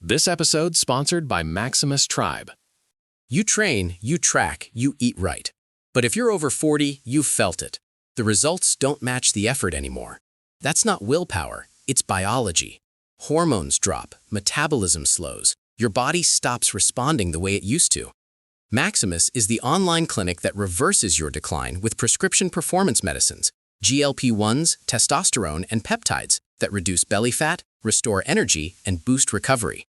This episode sponsored by Maximus Tribe. You train, you track, you eat right. But if you're over 40, you've felt it. The results don't match the effort anymore. That's not willpower, it's biology. Hormones drop, metabolism slows, your body stops responding the way it used to. Maximus is the online clinic that reverses your decline with prescription performance medicines, GLP-1s, testosterone, and peptides that reduce belly fat, restore energy, and boost recovery.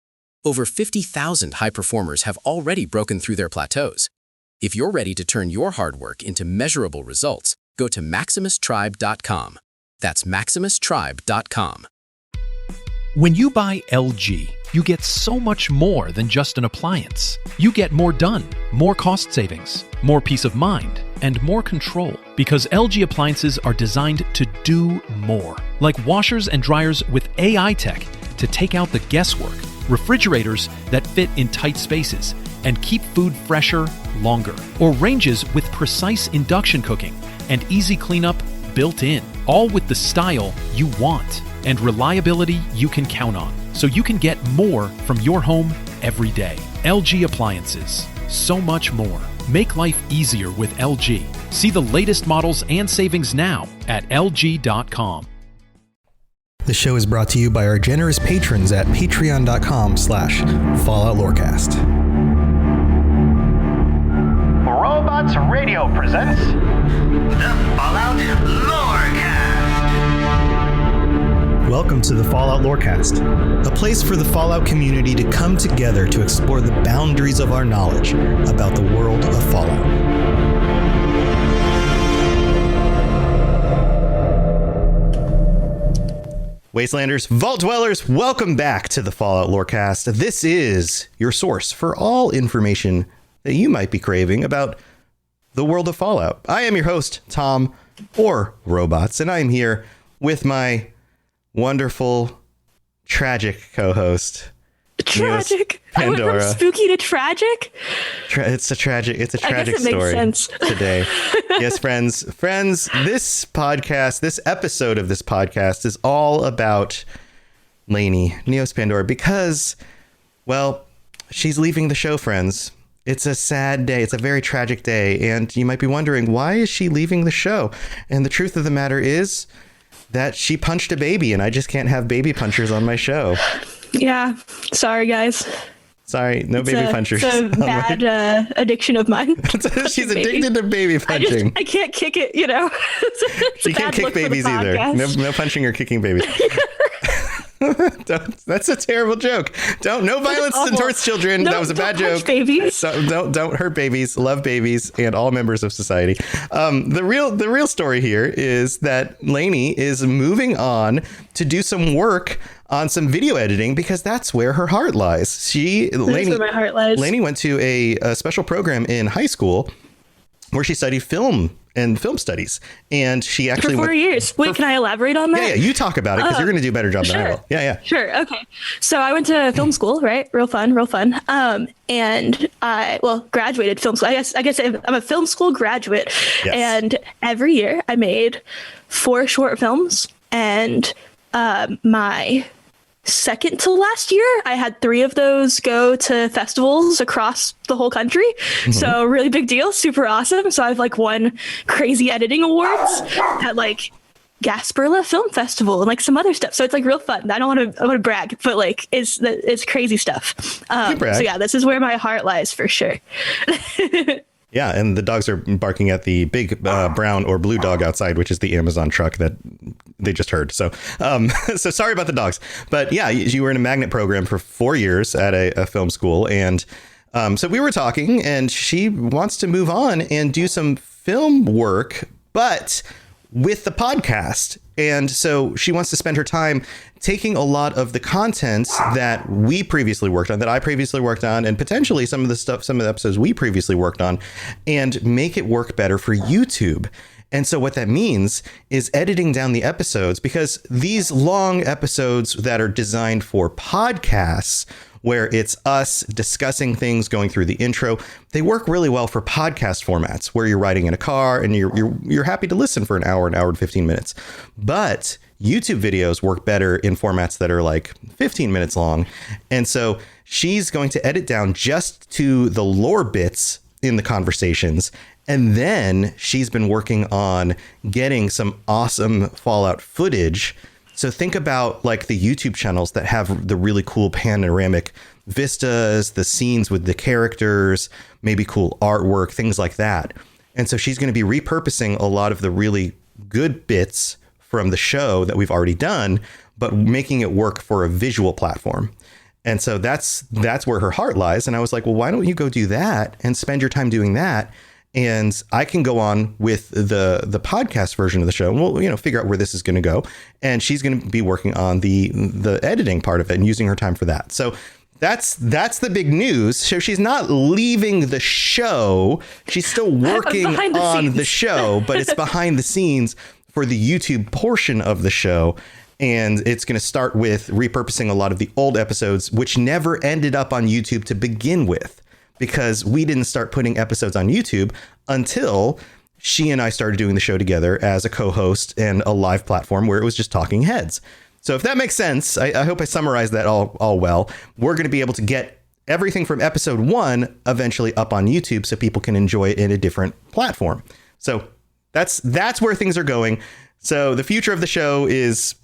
Over 50,000 high performers have already broken through their plateaus. If you're ready to turn your hard work into measurable results, go to MaximusTribe.com. That's MaximusTribe.com. When you buy LG, you get so much more than just an appliance. You get more done, more cost savings, more peace of mind, and more control. Because LG appliances are designed to do more. Like washers and dryers with AI tech to take out the guesswork. Refrigerators that fit in tight spaces and keep food fresher longer. Or ranges with precise induction cooking and easy cleanup built in. All with the style you want and reliability you can count on. So you can get more from your home every day. LG Appliances. So much more. Make life easier with LG. See the latest models and savings now at LG.com. The show is brought to you by our generous patrons at patreon.com/Fallout Lorecast. Robots Radio presents the Fallout Lorecast. Welcome to the Fallout Lorecast, a place for the Fallout community to come together to explore the boundaries of our knowledge about the world of Fallout. Wastelanders, Vault Dwellers, welcome back to the Fallout Lorecast. This is your source for all information that you might be craving about the world of Fallout. I am your host, Tom, or Robots, and I am here with my wonderful, tragic co-host. Tragic. I went from spooky to tragic. It's a tragic it story makes sense. Today. Yes, friends, this podcast, this episode of this podcast is all about Laney, Neos Pandora, because, well, she's leaving the show, friends. It's a sad day. It's a very tragic day. And you might be wondering, why is she leaving the show? And the truth of the matter is that she punched a baby, and I just can't have baby punchers on my show. Yeah. Sorry, guys. Sorry, no baby punchers. It's a bad addiction of mine. She's addicted to baby punching. I can't kick it, you know. You can't kick babies either. No punching or kicking babies. That's a terrible joke. No violence towards children. No, that was a bad joke. Babies. So don't hurt babies. Love babies and all members of society. The real story here is that Laney is moving on to do some work on some video editing because that's where her heart lies. Where my heart lies. Laney went to a special program in high school where she studied film and film studies, and she actually for 4 years. Wait, can I elaborate on that? Yeah, you talk about it because you're going to do a better job than I will. Yeah. Sure. Okay. So I went to film school, right? Real fun. And I graduated film school. I guess I'm a film school graduate. Yes. And every year I made 4 short films, and my second to last year, I had 3 of those go to festivals across the whole country. Mm-hmm. So really big deal, super awesome. So I've won crazy editing awards at Gasparilla Film Festival and some other stuff. So it's real fun. I want to brag, but it's crazy stuff. So yeah, this is where my heart lies for sure. Yeah, and the dogs are barking at the big brown or blue dog outside, which is the Amazon truck that they just heard. So so sorry about the dogs. But yeah, you were in a magnet program for 4 years at a film school. And so we were talking, and she wants to move on and do some film work, but with the podcast. And so she wants to spend her time taking a lot of the content that we previously worked on, that I previously worked on, and potentially some of the episodes we previously worked on, and make it work better for YouTube. And so what that means is editing down the episodes, because these long episodes that are designed for podcasts, where it's us discussing things, going through the intro, they work really well for podcast formats where you're riding in a car and you're happy to listen for an hour and 15 minutes. But YouTube videos work better in formats that are like 15 minutes long. And so she's going to edit down just to the lore bits in the conversations. And then she's been working on getting some awesome Fallout footage. So think about like the YouTube channels that have the really cool panoramic vistas, the scenes with the characters, maybe cool artwork, things like that. And so she's going to be repurposing a lot of the really good bits from the show that we've already done, but making it work for a visual platform. And so that's where her heart lies. And I was like, well, why don't you go do that and spend your time doing that? And I can go on with the podcast version of the show. And we'll, figure out where this is going to go. And she's going to be working on the editing part of it and using her time for that. So that's the big news. So she's not leaving the show. She's still working on the show, but it's behind the scenes for the YouTube portion of the show. And it's going to start with repurposing a lot of the old episodes, which never ended up on YouTube to begin with, because we didn't start putting episodes on YouTube until she and I started doing the show together as a co-host and a live platform where it was just talking heads. So if that makes sense, I hope I summarized that all well. We're going to be able to get everything from episode 1 eventually up on YouTube so people can enjoy it in a different platform. So that's where things are going. So the future of the show is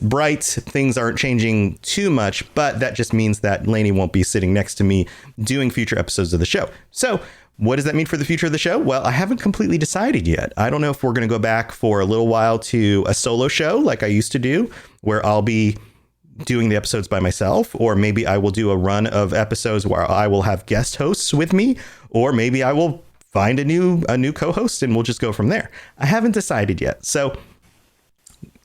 bright. Things aren't changing too much, but that just means that Laney won't be sitting next to me doing future episodes of the show. So what does that mean for the future of the show? Well, I haven't completely decided yet. I don't know if we're going to go back for a little while to a solo show like I used to do, where I'll be doing the episodes by myself, or maybe I will do a run of episodes where I will have guest hosts with me, or maybe I will find a new co-host and we'll just go from there. I haven't decided yet. So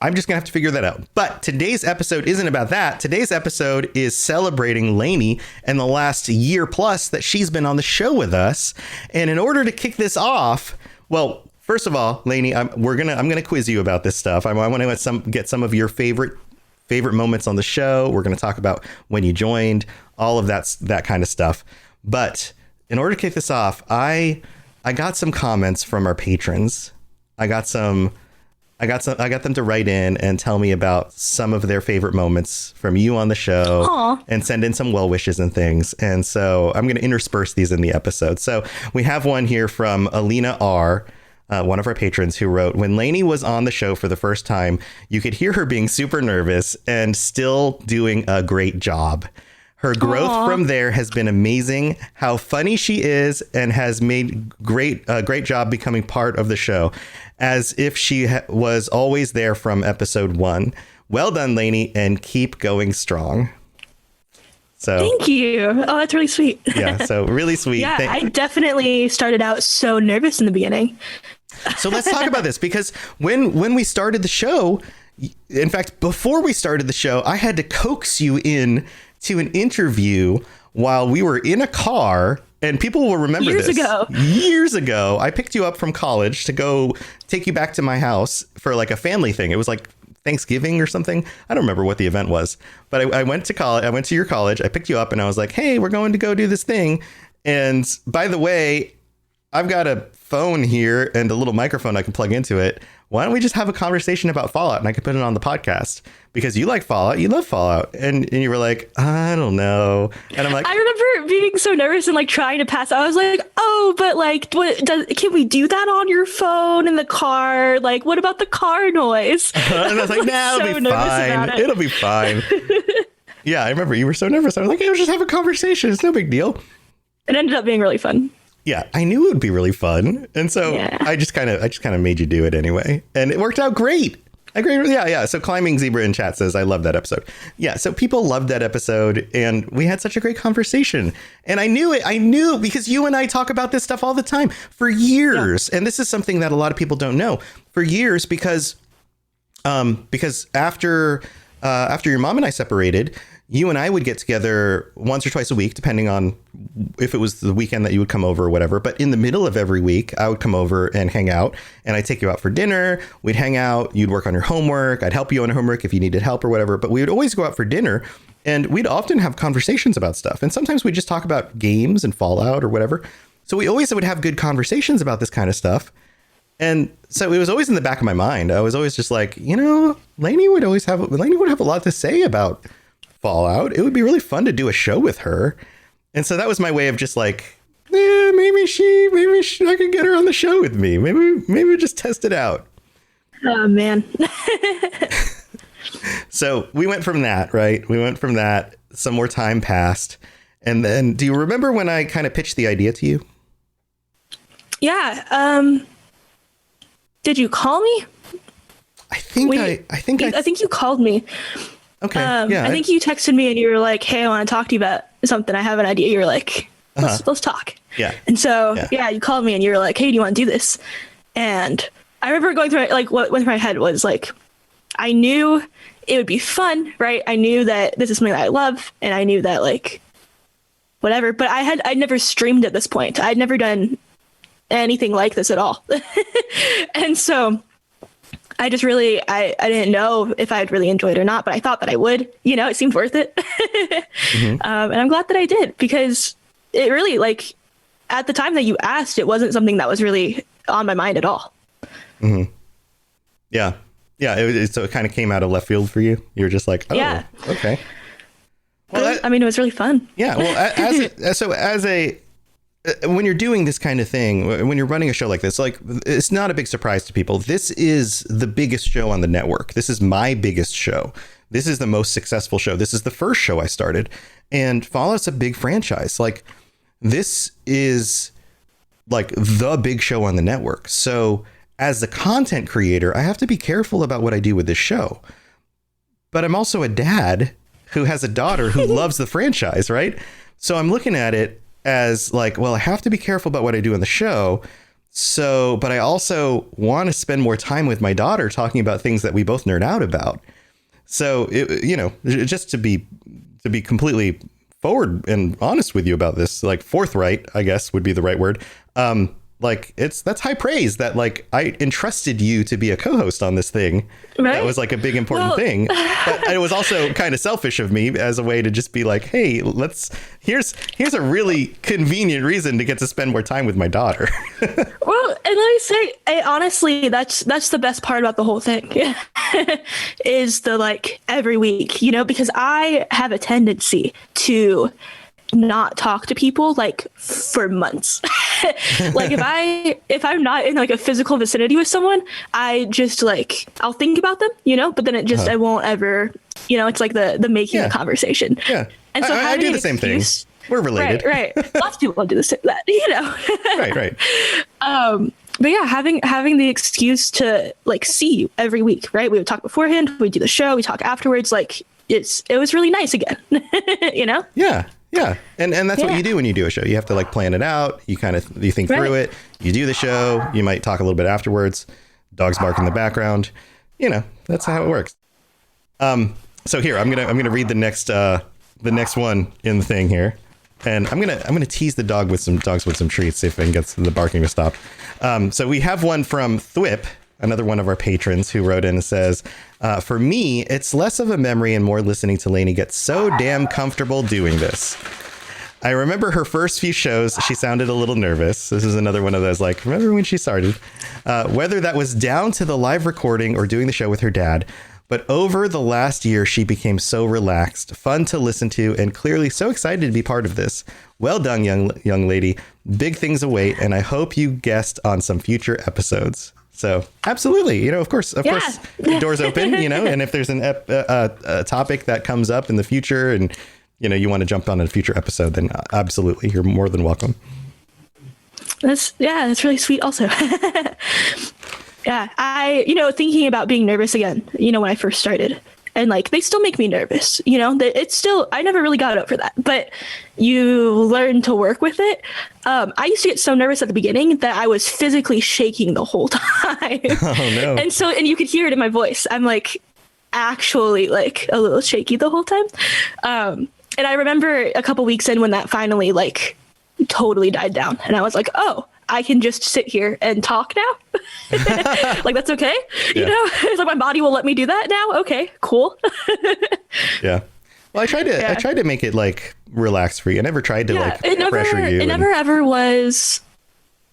I'm just going to have to figure that out. But today's episode isn't about that. Today's episode is celebrating Laney and the last year plus that she's been on the show with us. And in order to kick this off, well, first of all, Laney, I'm going to quiz you about this stuff. I want to get some of your favorite moments on the show. We're going to talk about when you joined, all of that kind of stuff. But in order to kick this off, I got some comments from our patrons. I got them to write in and tell me about some of their favorite moments from you on the show. Aww. And send in some well wishes and things. And so I'm going to intersperse these in the episode. So we have one here from Alina R., one of our patrons, who wrote, when Laney was on the show for the first time, you could hear her being super nervous and still doing a great job. Her growth from there has been amazing. How funny she is, and has made great job becoming part of the show, as if she was always there from episode 1. Well done, Laney, and keep going strong. So thank you. Oh, that's really sweet. Yeah, so really sweet. Yeah, I definitely started out so nervous in the beginning. So let's talk about this, because when we started the show, in fact, before we started the show, I had to coax you in to an interview while we were in a car, and people will remember this. Years ago, I picked you up from college to go take you back to my house for like a family thing. It was like Thanksgiving or something. I don't remember what the event was, but I went to college. I went to your college. I picked you up and I was like, hey, we're going to go do this thing. And by the way, I've got a phone here and a little microphone I can plug into it. Why don't we just have a conversation about Fallout, and I could put it on the podcast, because you like Fallout, you love Fallout. And you were like, I don't know. And I'm like, I remember being so nervous and like trying to pass out. I was like, oh, but like, can we do that on your phone in the car? Like, what about the car noise? And I was like, nah, it'll be fine. It'll be fine. Yeah, I remember you were so nervous. I was like, hey, we'll just have a conversation. It's no big deal. It ended up being really fun. Yeah, I knew it would be really fun. And so I just kind of made you do it anyway. And it worked out great. I agree. Yeah. So Climbing Zebra in chat says, I love that episode. Yeah. So people loved that episode, and we had such a great conversation. And I knew it because you and I talk about this stuff all the time for years. Yeah. And this is something that a lot of people don't know. For years, because after your mom and I separated, you and I would get together once or twice a week, depending on if it was the weekend that you would come over or whatever. But in the middle of every week, I would come over and hang out, and I'd take you out for dinner. We'd hang out. You'd work on your homework. I'd help you on your homework if you needed help or whatever. But we would always go out for dinner, and we'd often have conversations about stuff. And sometimes we'd just talk about games and Fallout or whatever. So we always would have good conversations about this kind of stuff. And so it was always in the back of my mind. I was always just like, Laney would have a lot to say about Fallout. It would be really fun to do a show with her. And so that was my way of just like, maybe I could get her on the show with me. Maybe just test it out. Oh, man. So we went from that, right? Some more time passed. And then do you remember when I kind of pitched the idea to you? Yeah. Did you call me? I think you called me. Okay. Yeah. I think you texted me and you were like, "Hey, I want to talk to you about something. I have an idea." You were like, let's talk. Yeah. And so, you called me and you were like, "Hey, do you want to do this?" And I remember going through like what went through my head was like, I knew it would be fun, right? I knew that this is something that I love, and I knew that like whatever. But I'd never streamed at this point. I'd never done anything like this at all. And so I just really, I didn't know if I'd really enjoy it or not, but I thought that I would, it seemed worth it. And I'm glad that I did, because it really, like, at the time that you asked, it wasn't something that was really on my mind at all. Mm-hmm. Yeah. Yeah. So it kind of came out of left field for you. You were just like, oh, yeah. Okay. Well, it was really fun. Yeah. Well, when you're doing this kind of thing, when you're running a show like this, like, it's not a big surprise to people. This is the biggest show on the network. This is my biggest show. This is the most successful show. This is the first show I started, and Fallout's a big franchise. Like, this is like the big show on the network. So as the content creator, I have to be careful about what I do with this show. But I'm also a dad who has a daughter who loves the franchise, right? So I'm looking at it as like, well, I have to be careful about what I do in the show. So, but I also want to spend more time with my daughter talking about things that we both nerd out about. So, just to be completely forward and honest with you about this, like forthright, I guess would be the right word. That's high praise that like I entrusted you to be a co-host on this thing. Right. That was like a big important thing. But it was also kind of selfish of me as a way to just be like, hey, here's a really convenient reason to get to spend more time with my daughter. Well, and let me say, honestly, that's the best part about the whole thing is the like every week, because I have a tendency to not talk to people like for months. Like if I'm not in like a physical vicinity with someone, I just like I'll think about them, but then it just I won't ever, it's like the making a conversation. Yeah. And so I do the same thing. We're related. Right. Lots of people do that, Right. But yeah, having the excuse to like see you every week, right? We would talk beforehand, we do the show, we talk afterwards, like it was really nice again. Yeah. And that's what you do when you do a show. You have to like plan it out. You think through it. You do the show. You might talk a little bit afterwards. Dogs bark in the background. That's how it works. So here, I'm gonna read the next one in the thing here. And I'm gonna tease the dogs with some treats, see if I can get the barking to stop. So we have one from Thwip, another one of our patrons, who wrote in and says, for me, it's less of a memory and more listening to Laney get so damn comfortable doing this. I remember her first few shows, she sounded a little nervous. This is another one of those, like, remember when she started? Whether that was down to the live recording or doing the show with her dad. But over the last year, she became so relaxed, fun to listen to, and clearly so excited to be part of this. Well done, young lady. Big things await, and I hope you guest on some future episodes. So absolutely, of course, the door's open, and if there's a topic that comes up in the future and, you want to jump on a future episode, then absolutely, you're more than welcome. That's really sweet also. Yeah, I, thinking about being nervous again, when I first started, and like, they still make me nervous, it's still, I never really got over that, but you learn to work with it. I used to get so nervous at the beginning that I was physically shaking the whole time. Oh no. And you could hear it in my voice. I'm like, actually like a little shaky the whole time. And I remember a couple weeks in when that finally like totally died down. And I was like, oh, I can just sit here and talk now. Like, that's okay. It's like my body will let me do that now. Okay, cool. Yeah. Well, I tried to make it like relax for you. I never tried to pressure you. It never ever was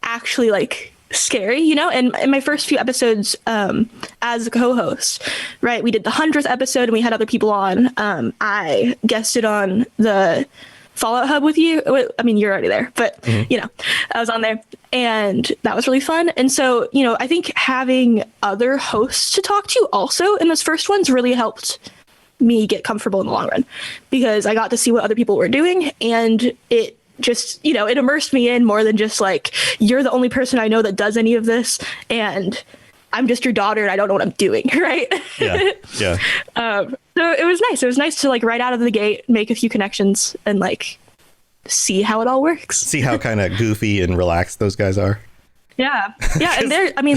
actually like scary, you know. And in my first few episodes as a co-host, right, we did the 100th episode and we had other people on. I guested on the Fallout Hub with you. I mean, you're already there, but you know, I was on there and that was really fun. And so, you know, I think having other hosts to talk to also in those first ones really helped me get comfortable in the long run, because I got to see what other people were doing, and it just, you know, it immersed me in more than just like, you're the only person I know that does any of this, and I'm just your daughter and I don't know what I'm doing, right? Yeah. Yeah. So it was nice. It was nice to like right out of the gate make a few connections and like see how it all works. See how kind of goofy and relaxed those guys are. Yeah. Yeah. And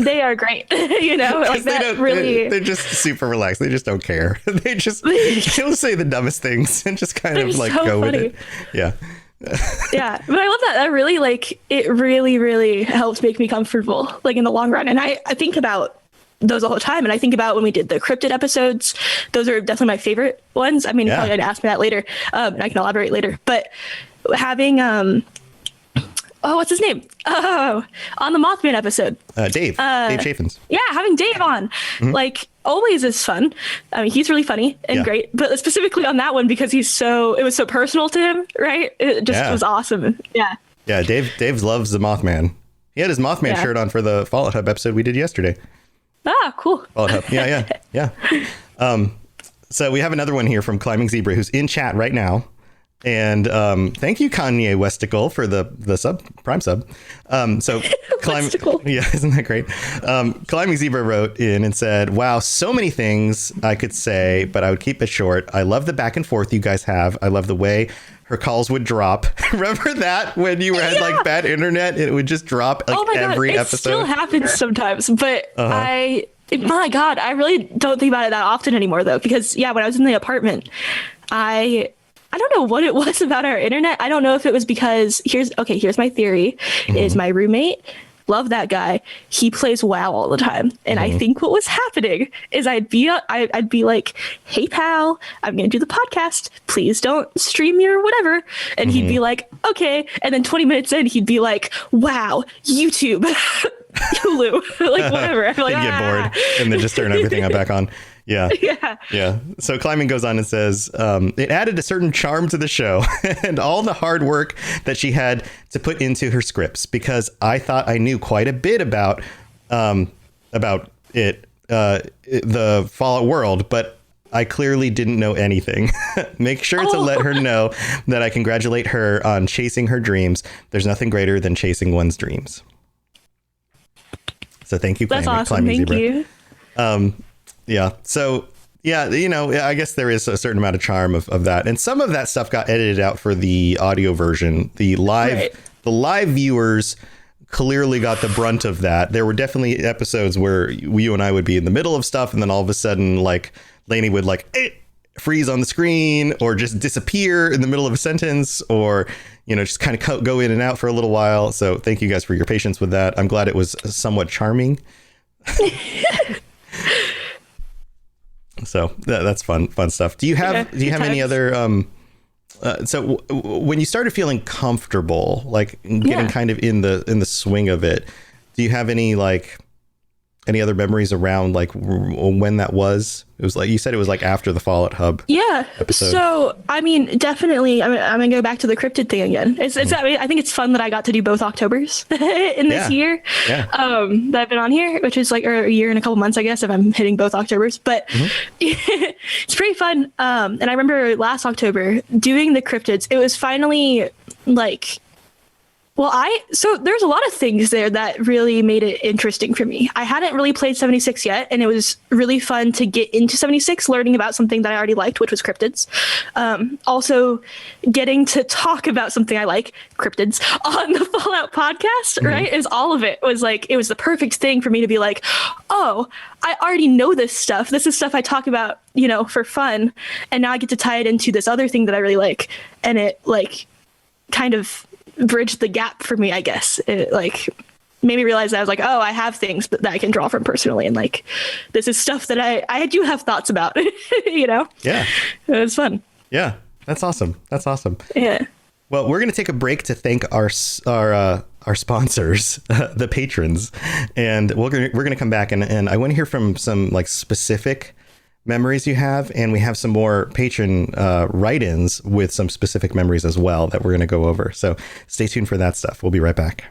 they are great. You know, like that really. They're just super relaxed. They just don't care. They'll say the dumbest things and just kind of like so go funny. With it. Yeah. Yeah. But I love that. That really like, it really, really helps make me comfortable like in the long run. And I think about those all the time. And I think about when we did the cryptid episodes, those are definitely my favorite ones. I mean, you're probably going to ask me that later. And I can elaborate later, but having, what's his name? Oh, on the Mothman episode. Dave Chaffins. Yeah, having Dave on, like, always is fun. I mean, he's really funny and great, but specifically on that one because it was so personal to him, right? It just was awesome. Yeah. Yeah, Dave loves the Mothman. He had his Mothman shirt on for the Fallout Hub episode we did yesterday. Ah, cool. Fallout Hub. Yeah. So we have another one here from Climbing Zebra who's in chat right now. And thank you, Kanye Westicle, for the Prime sub. So isn't that great? Climbing Zebra wrote in and said, "Wow, so many things I could say, but I would keep it short. I love the back and forth you guys have. I love the way her calls would drop. Remember that when you had like bad internet, it would just drop like every episode. It still happens sometimes, but my God, I really don't think about it that often anymore, though, because when I was in the apartment, I don't know what it was about our internet. I don't know if it was because here's my theory is my roommate, love that guy. He plays WoW all the time. And I think what was happening is I'd be like, hey pal, I'm going to do the podcast. Please don't stream your whatever. And he'd be like, okay. And then 20 minutes in, he'd be like, wow, YouTube, Hulu, like whatever. I'm like, he'd get bored and then just turn everything back on. Yeah. So Climbing goes on and says, it added a certain charm to the show and all the hard work that she had to put into her scripts, because I thought I knew quite a bit about it, the Fallout world, but I clearly didn't know anything. Make sure to let her know that I congratulate her on chasing her dreams. There's nothing greater than chasing one's dreams. So thank you, That's awesome. Climbing Thank Zebra. You. Yeah. So, you know, I guess there is a certain amount of charm of that. And some of that stuff got edited out for the audio version. The live viewers clearly got the brunt of that. There were definitely episodes where you and I would be in the middle of stuff, and then all of a sudden, like, Laney would freeze on the screen or just disappear in the middle of a sentence, or, you know, just kind of go in and out for a little while. So thank you guys for your patience with that. I'm glad it was somewhat charming. So that's fun stuff. Do you have any other so when you started feeling comfortable, like getting kind of in the swing of it, do you have any other memories around like when that was? It was like you said, it was like after the Fallout Hub. Yeah. Episode. So I mean, definitely. I'm gonna go back to the cryptid thing again. It's I mean, I think it's fun that I got to do both Octobers in this year. Yeah. That I've been on here, which is like a year and a couple months, I guess, if I'm hitting both Octobers. But it's pretty fun. And I remember last October doing the cryptids. It was finally like. Well, so there's a lot of things there that really made it interesting for me. I hadn't really played 76 yet, and it was really fun to get into 76, learning about something that I already liked, which was cryptids. Also, getting to talk about something I like, cryptids, on the Fallout podcast, right? Is all of it was like, it was the perfect thing for me to be like, oh, I already know this stuff. This is stuff I talk about, you know, for fun. And now I get to tie it into this other thing that I really like. And it like kind of bridged the gap for me, I guess. It like made me realize that I was like, oh, I have things that I can draw from personally, and like this is stuff that I do have thoughts about. You know? Yeah, it was fun. Yeah, that's awesome. Yeah. Well, we're gonna take a break to thank our our sponsors, the patrons, and we're gonna come back and I want to hear from some like specific memories you have, and we have some more patron write-ins with some specific memories as well that we're going to go over. So stay tuned for that stuff. We'll be right back.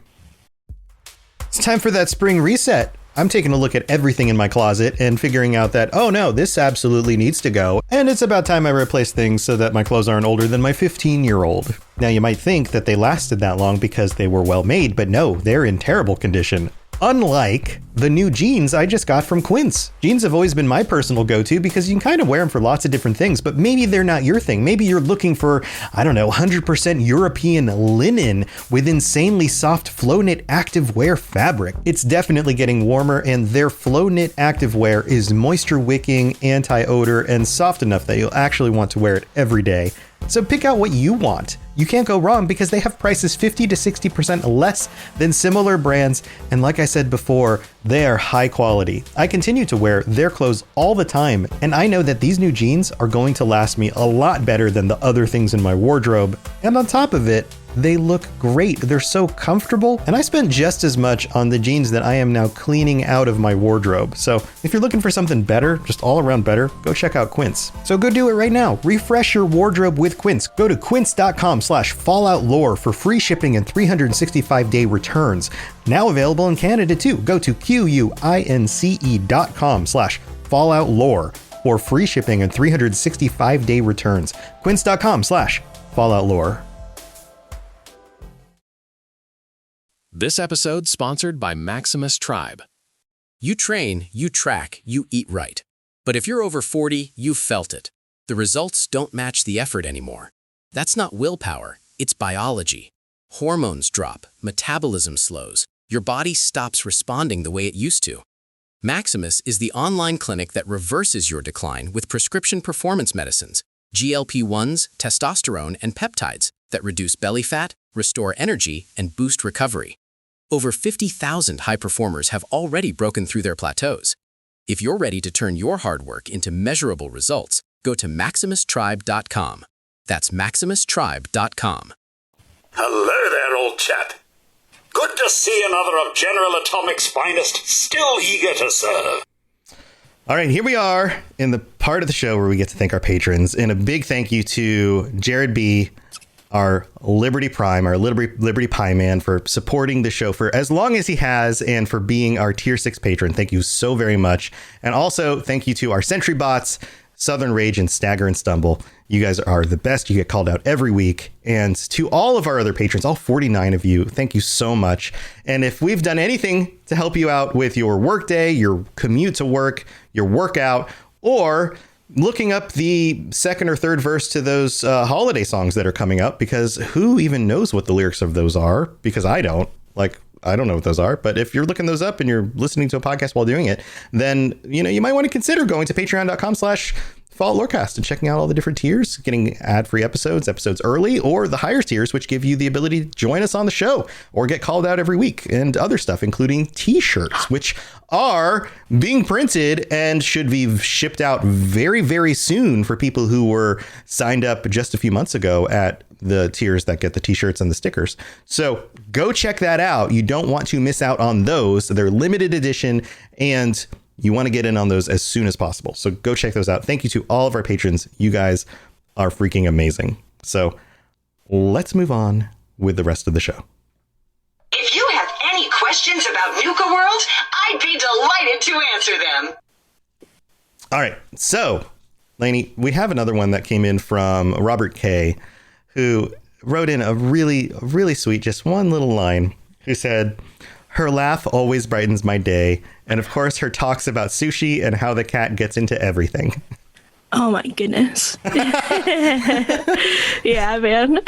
It's time for that spring reset. I'm taking a look at everything in my closet and figuring out that, oh no, this absolutely needs to go. And it's about time I replace things so that my clothes aren't older than my 15-year-old. Now you might think that they lasted that long because they were well made, but no, they're in terrible condition. Unlike the new jeans I just got from Quince. Jeans have always been my personal go-to because you can kind of wear them for lots of different things, but maybe they're not your thing. Maybe you're looking for, 100% European linen with insanely soft flow knit activewear fabric. It's definitely getting warmer, and their flow knit activewear is moisture wicking, anti-odor, and soft enough that you'll actually want to wear it every day. So pick out what you want. You can't go wrong because they have prices 50 to 60% less than similar brands. And like I said before, they are high quality. I continue to wear their clothes all the time, and I know that these new jeans are going to last me a lot better than the other things in my wardrobe. And on top of it, they look great. They're so comfortable, and I spent just as much on the jeans that I am now cleaning out of my wardrobe. So if you're looking for something better, just all around better, go check out Quince. So go do it right now. Refresh your wardrobe with Quince. Go to quince.com/falloutlore for free shipping and 365-day returns. Now available in Canada too. Go to quince.com/falloutlore for free shipping and 365-day returns. Quince.com/falloutlore. This episode sponsored by Maximus Tribe. You train, you track, you eat right. But if you're over 40, you've felt it. The results don't match the effort anymore. That's not willpower, it's biology. Hormones drop, metabolism slows, your body stops responding the way it used to. Maximus is the online clinic that reverses your decline with prescription performance medicines, GLP-1s, testosterone, and peptides that reduce belly fat, restore energy, and boost recovery. Over 50,000 high performers have already broken through their plateaus. If you're ready to turn your hard work into measurable results, go to MaximusTribe.com. That's MaximusTribe.com. Hello there, old chap. Good to see another of General Atomic's finest, still eager to serve. All right, here we are in the part of the show where we get to thank our patrons. And a big thank you to Jared B., our Liberty Prime, our Liberty Pie Man, for supporting the show for as long as he has and for being our Tier 6 patron. Thank you so very much. And also thank you to our Sentry Bots, Southern Rage, and Stagger and Stumble. You guys are the best. You get called out every week. And to all of our other patrons, all 49 of you, thank you so much. And if we've done anything to help you out with your workday, your commute to work, your workout, or looking up the second or third verse to those holiday songs that are coming up, because who even knows what the lyrics of those are? Because I don't. I don't know what those are. But if you're looking those up and you're listening to a podcast while doing it, then, you might want to consider going to patreon.com/Lorecast and checking out all the different tiers, getting ad-free episodes early, or the higher tiers, which give you the ability to join us on the show or get called out every week, and other stuff, including t-shirts, which are being printed and should be shipped out very, very soon for people who were signed up just a few months ago at the tiers that get the t-shirts and the stickers. So go check that out. You don't want to miss out on those. They're limited edition, and you want to get in on those as soon as possible. So go check those out. Thank you to all of our patrons. You guys are freaking amazing. So let's move on with the rest of the show. If you have any questions about Nuka World, I'd be delighted to answer them. All right. So, Laney, we have another one that came in from Robert K., who wrote in a really, really sweet, just one little line, who said, "Her laugh always brightens my day. And of course, her talks about sushi and how the cat gets into everything." Oh my goodness. Yeah, man. Oh,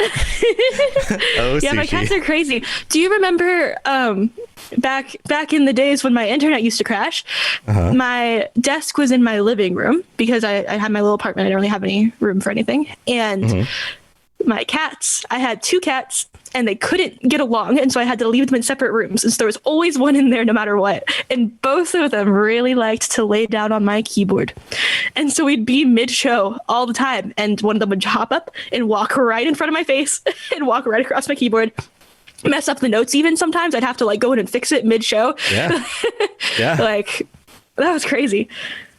yeah, sushi. my cats are crazy. Do you remember back in the days when my internet used to crash? My desk was in my living room because I had my little apartment. I didn't really have any room for anything. And my cats, I had two cats, and they couldn't get along, and so I had to leave them in separate rooms. And so there was always one in there no matter what. And both of them really liked to lay down on my keyboard. And so we'd be mid-show all the time, and one of them would hop up and walk right in front of my face and walk right across my keyboard. mess up the notes even sometimes. I'd have to like go in and fix it mid-show. Yeah. Yeah. Like, that was crazy.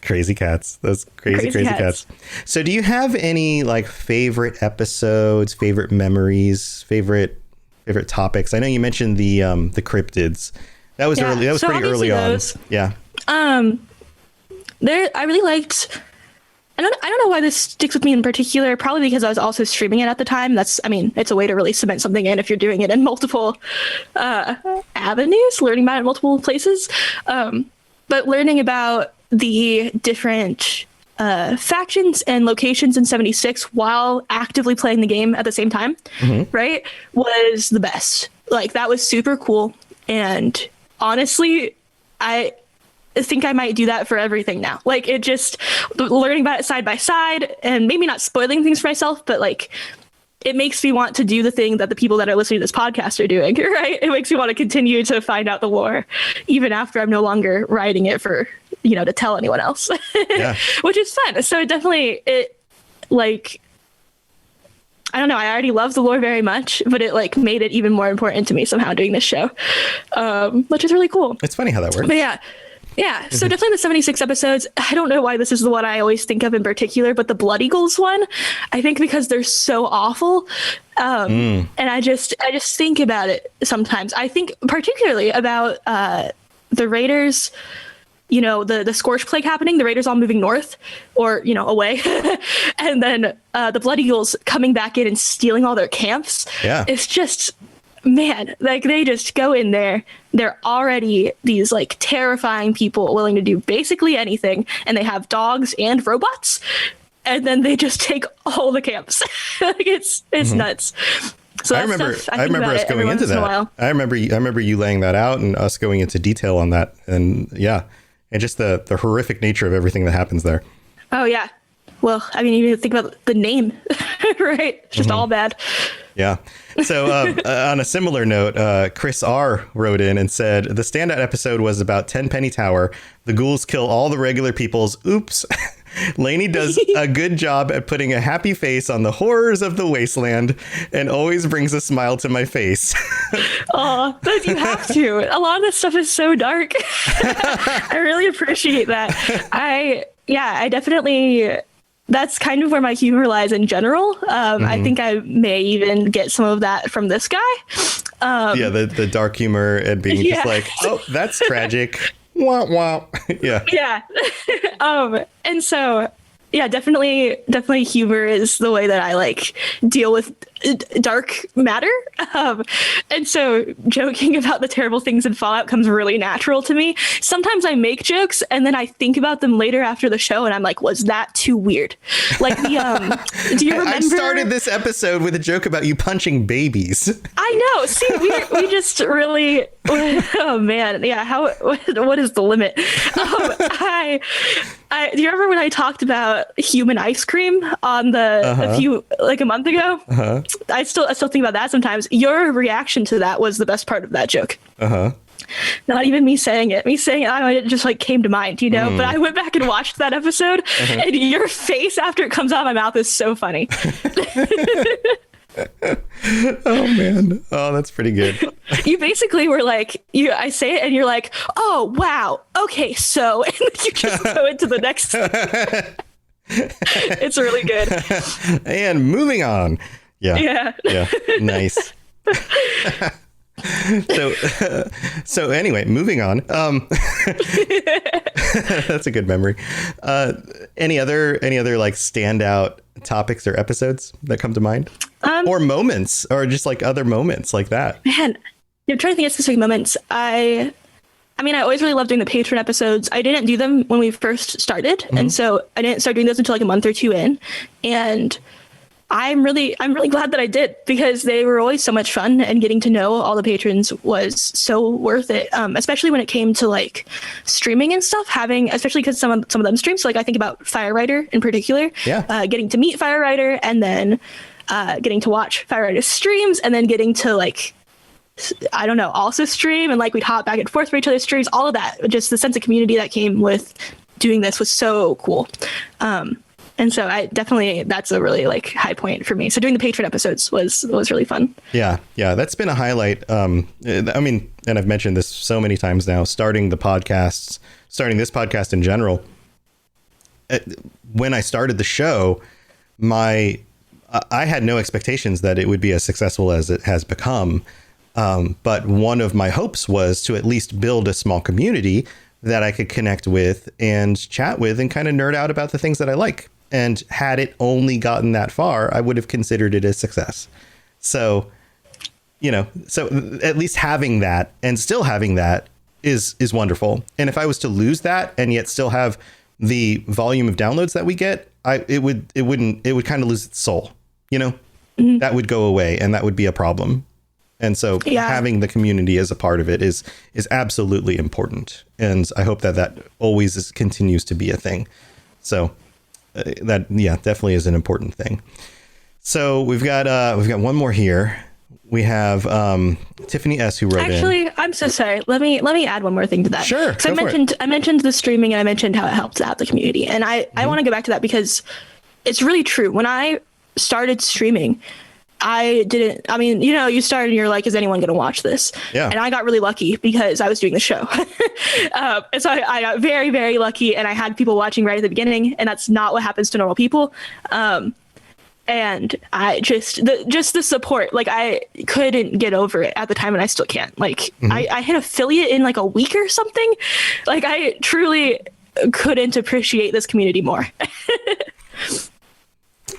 Crazy cats. Those crazy cats. So do you have any like favorite episodes, favorite memories, favorite topics? I know you mentioned the cryptids. That was early. That was pretty early on. Yeah. I really liked. I don't know why this sticks with me in particular. Probably because I was also streaming it at the time. It's a way to really cement something in if you're doing it in multiple avenues, learning about it in multiple places. But learning about the different factions and locations in 76 while actively playing the game at the same time, right, was the best. Like, that was super cool. And honestly, I think I might do that for everything now. Like, it just learning about it side by side and maybe not spoiling things for myself, but like, it makes me want to do the thing that the people that are listening to this podcast are doing, right? It makes me want to continue to find out the lore, even after I'm no longer writing it for, to tell anyone else, which is fun. So I don't know, I already love the lore very much, but it like made it even more important to me somehow doing this show, which is really cool. It's funny how that works. But yeah. So definitely the 76 episodes. I don't know why this is the one I always think of in particular, but the Blood Eagles one, I think because they're so awful. And I just think about it sometimes. I think particularly about the Raiders, the Scorch Plague happening, the Raiders all moving north or, away. And then the Blood Eagles coming back in and stealing all their camps. Yeah. It's just, man, like they just go in there. They're already these like terrifying people willing to do basically anything. And they have dogs and robots. And then they just take all the camps. Like it's nuts. So I remember us going into that. I remember you laying that out and us going into detail on that. And yeah. And just the horrific nature of everything that happens there. Oh, yeah. Well, I mean, you think about the name, right? It's just all bad. Yeah. So on a similar note, Chris R. wrote in and said, the standout episode was about Tenpenny Tower. The ghouls kill all the regular peoples. Oops. Laney does a good job at putting a happy face on the horrors of the wasteland and always brings a smile to my face. Oh, but you have to. A lot of this stuff is so dark. I really appreciate that. I definitely, that's kind of where my humor lies in general. I think I may even get some of that from this guy. The dark humor and being just like, oh, that's tragic. Wah, wah. Yeah. Yeah. And so, yeah, definitely humor is the way that I like deal with dark matter. And so joking about the terrible things in Fallout comes really natural to me. Sometimes I make jokes and then I think about them later after the show and I'm like, was that too weird? Like do you remember? I started this episode with a joke about you punching babies. I know. See, we just really, oh man. Yeah. What is the limit? Do you remember when I talked about human ice cream on a month ago? I still think about that sometimes. Your reaction to that was the best part of that joke. Not even me saying it. It just like came to mind, But I went back and watched that episode, and your face after it comes out of my mouth is so funny. Oh man. Oh, that's pretty good. You basically were like, I say it and you're like, oh wow, okay, so, and then you just go into the next. It's really good. And moving on. Yeah. Nice. So anyway, moving on. That's a good memory. Any other like standout topics or episodes that come to mind? Or moments, or just like other moments like that? Man, I'm trying to think of specific moments. I always really loved doing the patron episodes. I didn't do them when we first started, and so I didn't start doing those until like a month or two in. And I'm really glad that I did, because they were always so much fun, and getting to know all the patrons was so worth it. Especially when it came to like streaming and stuff, especially because some of them stream. So like I think about Firewriter in particular. Yeah. Getting to meet Firewriter, and then getting to watch Firewriter's streams, and then getting to like, I don't know, also stream, and like we'd hop back and forth for each other's streams. All of that, just the sense of community that came with doing this was so cool. And And so that's a really like high point for me. So doing the patron episodes was really fun. Yeah. That's been a highlight. I mean, and I've mentioned this so many times now, starting this podcast in general. When I started the show, I had no expectations that it would be as successful as it has become. But one of my hopes was to at least build a small community that I could connect with and chat with and kind of nerd out about the things that I like. And had it only gotten that far, I would have considered it a success. So, so at least having that and still having that is wonderful. And if I was to lose that and yet still have the volume of downloads that we get, it would kind of lose its soul, that would go away and that would be a problem. And so having the community as a part of it is absolutely important. And I hope that always continues to be a thing. So that definitely is an important thing. So we've got one more here. We have Tiffany S, who wrote in. Actually, I'm so sorry. Let me add one more thing to that. Sure. So I mentioned the streaming and I mentioned how it helps out the community. And I want to go back to that because it's really true. When I started streaming, you started and you're like, is anyone going to watch this? Yeah. And I got really lucky because I was doing the show. And so I got very, very lucky and I had people watching right at the beginning, and that's not what happens to normal people. And I just the support, like I couldn't get over it at the time and I still can't. Like I hit affiliate in like a week or something. Like I truly couldn't appreciate this community more.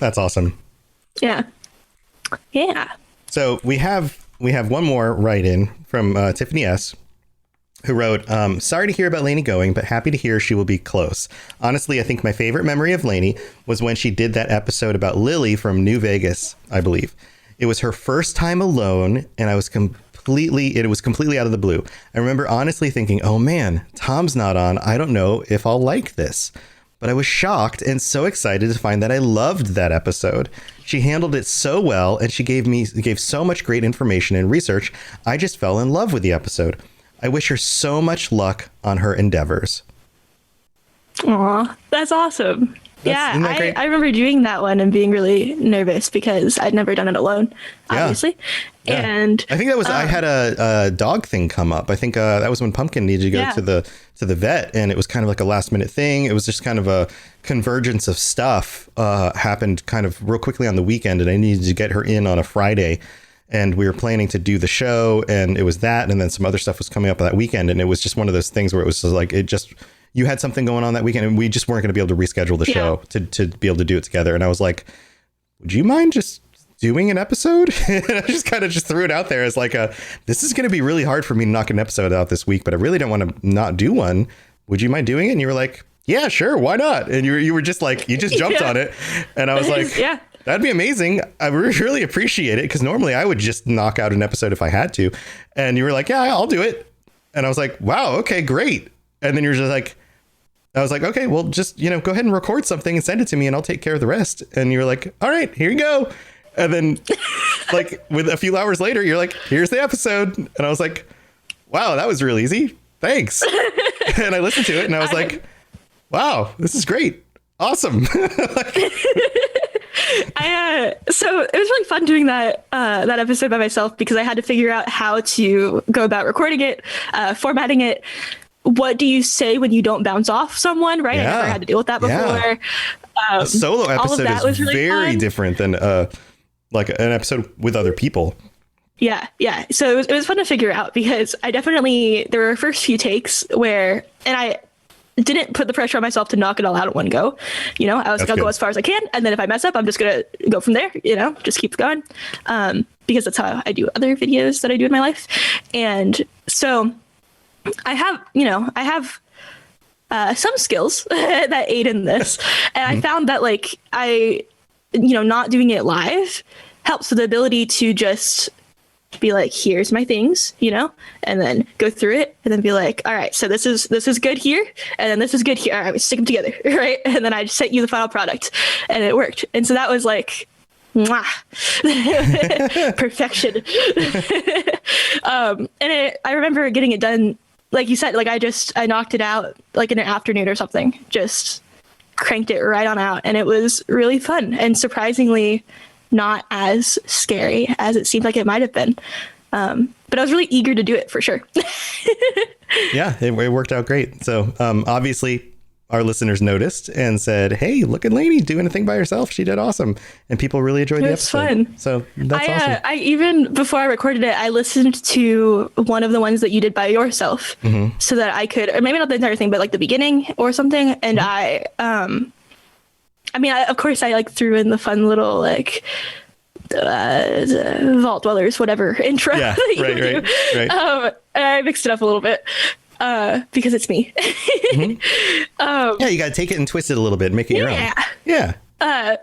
That's awesome. Yeah. Yeah. So we have one more write-in from Tiffany S, who wrote, sorry to hear about Laney going, but happy to hear she will be close. Honestly, I think my favorite memory of Laney was when she did that episode about Lily from New Vegas, I believe. It was her first time alone, and it was completely out of the blue. I remember honestly thinking, oh man, Tom's not on. I don't know if I'll like this. But I was shocked and so excited to find that I loved that episode. She handled it so well, and she gave so much great information and research. I just fell in love with the episode. I wish her so much luck on her endeavors. Aw, that's awesome. I remember doing that one and being really nervous because I'd never done it alone, obviously. Yeah. And I think that was I had a dog thing come up. I think that was when Pumpkin needed to go to the vet, and it was kind of like a last minute thing. It was just kind of a convergence of stuff happened kind of real quickly on the weekend, and I needed to get her in on a Friday. And we were planning to do the show, and it was that, and then some other stuff was coming up that weekend, and it was just one of those things where it was just like you had something going on that weekend, and we just weren't going to be able to reschedule the show to be able to do it together. And I was like, would you mind just doing an episode? And I just kind of threw it out there as like this is going to be really hard for me to knock an episode out this week, but I really don't want to not do one. Would you mind doing it? And you were like, yeah, sure. Why not? And you were just like, you just jumped on it. And I was like, yeah, that'd be amazing. I really appreciate it. Cause normally I would just knock out an episode if I had to. And you were like, yeah, I'll do it. And I was like, wow, okay, great. And then you're just like, I was like, okay, well, just, go ahead and record something and send it to me and I'll take care of the rest. And you were like, all right, here you go. And then like with a few hours later, you're like, here's the episode. And I was like, wow, that was real easy. Thanks. And I listened to it and I was like, wow, this is great. Awesome. So it was really fun doing that episode by myself because I had to figure out how to go about recording it, formatting it. What do you say when you don't bounce off someone, right? Yeah. I never had to deal with that before. Yeah. A solo episode is really very different than like an episode with other people. Yeah. So it was fun to figure out because there were first few takes where, and I didn't put the pressure on myself to knock it all out at one go. I was going to go as far as I can. And then if I mess up, I'm just going to go from there, just keep going. Because that's how I do other videos that I do in my life. And so I have some skills that aid in this. And I found that like not doing it live helps with the ability to just be like, here's my things, and then go through it and then be like, all right, so this is good here. And then this is good here. All right, we stick them together. Right. And then I just sent you the final product and it worked. And so that was like, mwah. Perfection. I remember getting it done. Like you said, like I knocked it out like in an afternoon or something, just cranked it right on out, and it was really fun and surprisingly not as scary as it seemed like it might have been. But I was really eager to do it for sure. Yeah, it worked out great. So obviously our listeners noticed and said, hey, look at Laney doing a thing by herself. She did awesome. And people really enjoyed the episode. Fun. So that's awesome. I even, before I recorded it, I listened to one of the ones that you did by yourself so that I could, or maybe not the entire thing, but like the beginning or something. And of course I like threw in the fun little like Vault Dwellers, whatever intro. Yeah, right. I mixed it up a little bit. Because it's me. Yeah, you got to take it and twist it a little bit and make it your own. Yeah.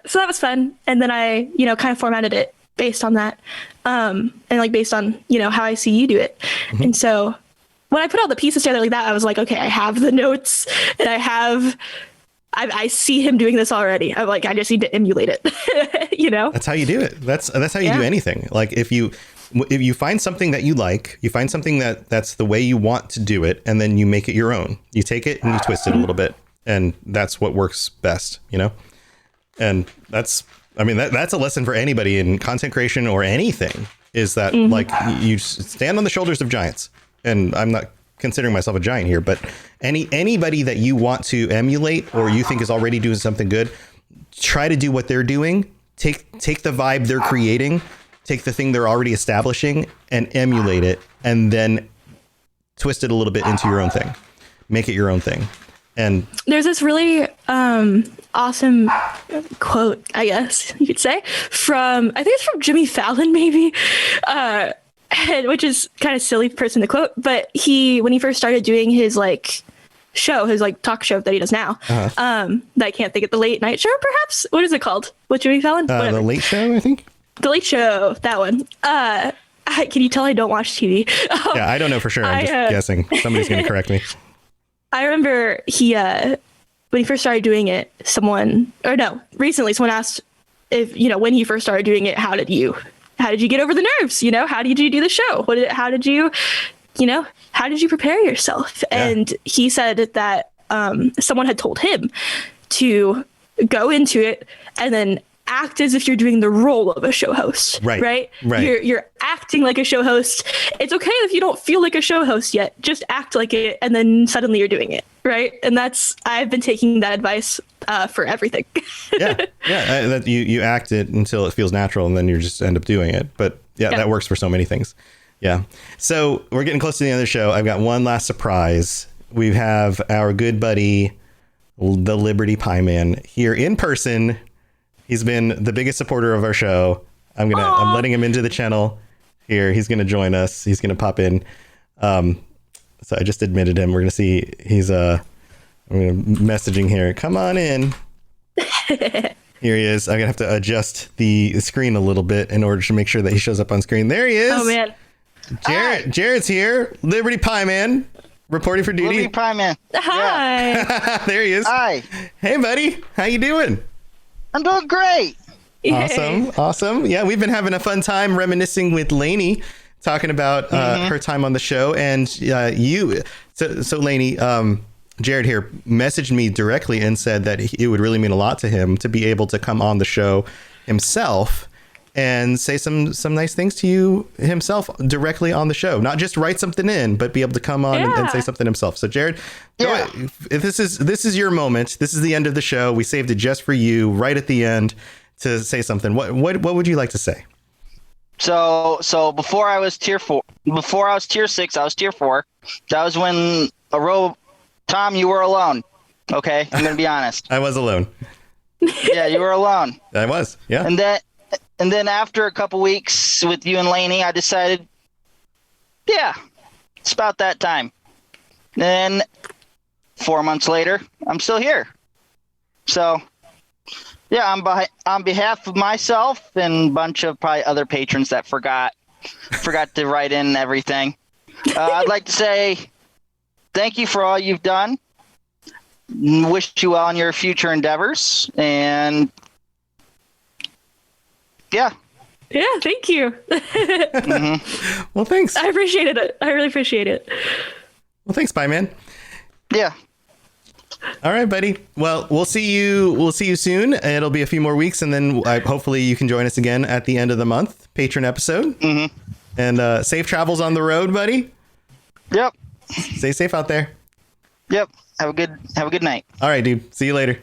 So that was fun. And then I, kind of formatted it based on that. And like based on, how I see you do it. And so when I put all the pieces together like that, I was like, okay, I have the notes and I see him doing this already. I'm like, I just need to emulate it. That's how you do it. That's how you do anything. Like if you find something that you like, you find something that's the way you want to do it, and then you make it your own. You take it and you twist it a little bit, and that's what works best, And that's a lesson for anybody in content creation or anything, is that like you stand on the shoulders of giants. And I'm not considering myself a giant here, but anybody that you want to emulate or you think is already doing something good, try to do what they're doing. Take the vibe they're creating. Take the thing they're already establishing and emulate it, and then twist it a little bit into your own thing. Make it your own thing. And there's this really awesome quote, I guess you could say, I think it's from Jimmy Fallon, maybe, which is kind of silly person to quote, but when he first started doing his show, his talk show that he does now, that I can't think of, the late night show, perhaps? What is it called? With Jimmy Fallon? The Late Show, I think. The Late Show, that one. Can you tell I don't watch TV? Yeah, I don't know for sure. I'm just guessing. Somebody's going to correct me. I remember when he first started doing it, recently someone asked if, when he first started doing it, how did you get over the nerves? How did you do the show? How did you prepare yourself? Yeah. And he said that someone had told him to go into it and then act as if you're doing the role of a show host, right? You're acting like a show host. It's okay if you don't feel like a show host yet. Just act like it, and then suddenly you're doing it, right? And I've been taking that advice for everything. That you act it until it feels natural, and then you just end up doing it. But that works for so many things. Yeah. So we're getting close to the end of the show. I've got one last surprise. We have our good buddy, the Liberty Pie Man, here in person. He's been the biggest supporter of our show. I'm letting him into the channel here. He's going to join us. He's going to pop in. So I just admitted him. We're going to see. I'm messaging here. Come on in. Here he is. I'm going to have to adjust the screen a little bit in order to make sure that he shows up on screen. There he is. Oh, man. Jared's here. Liberty Pie Man, reporting for duty. Liberty Pie Man. Hi. Yeah. There he is. Hi. Hey, buddy. How you doing? I'm doing great. Awesome. Yeah, we've been having a fun time reminiscing with Laney, talking about her time on the show. And so Laney, Jared here messaged me directly and said that it would really mean a lot to him to be able to come on the show himself and say some nice things to you himself directly on the show. Not just write something in, but be able to come on and say something himself. So Jared, go ahead. If this is your moment. This is the end of the show. We saved it just for you right at the end to say something. What would you like to say? So before I was tier 4, before I was tier 6, I was tier 4. That was when Tom, you were alone. Okay, I'm gonna be honest. I was alone. Yeah, you were alone. I was. Yeah. And then after a couple weeks with you and Laney, I decided, it's about that time. Then 4 months later, I'm still here. So, on behalf of myself and a bunch of probably other patrons that forgot to write in everything, I'd like to say thank you for all you've done. Wish you well in your future endeavors, and thank you. Well, thanks. I appreciated it. I really appreciate it. Well, thanks, Pie Man. Yeah. All right, buddy. Well, we'll see you. We'll see you soon. It'll be a few more weeks, and then hopefully you can join us again at the end of the month, patron episode. Mm-hmm. And safe travels on the road, buddy. Yep. Stay safe out there. Yep. Have a good night. All right, dude. See you later.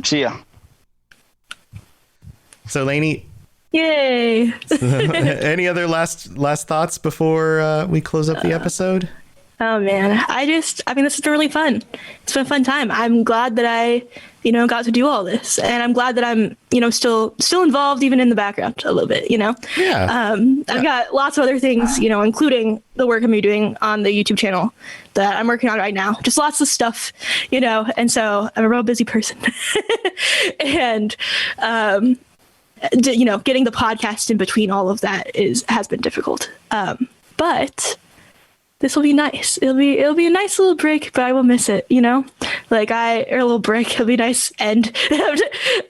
See ya. So, Laney. Yay. Any other last thoughts before we close up the episode? Oh man, this has been really fun. It's been a fun time. I'm glad that I, got to do all this, and I'm glad that I'm, still involved even in the background a little bit, Yeah. I've got lots of other things, including the work I'm doing on the YouTube channel that I'm working on right now. Just lots of stuff, and so I'm a real busy person. And, getting the podcast in between all of that has been difficult. But this will be nice. It'll be a nice little break, but I will miss it, or a little break. It'll be nice, and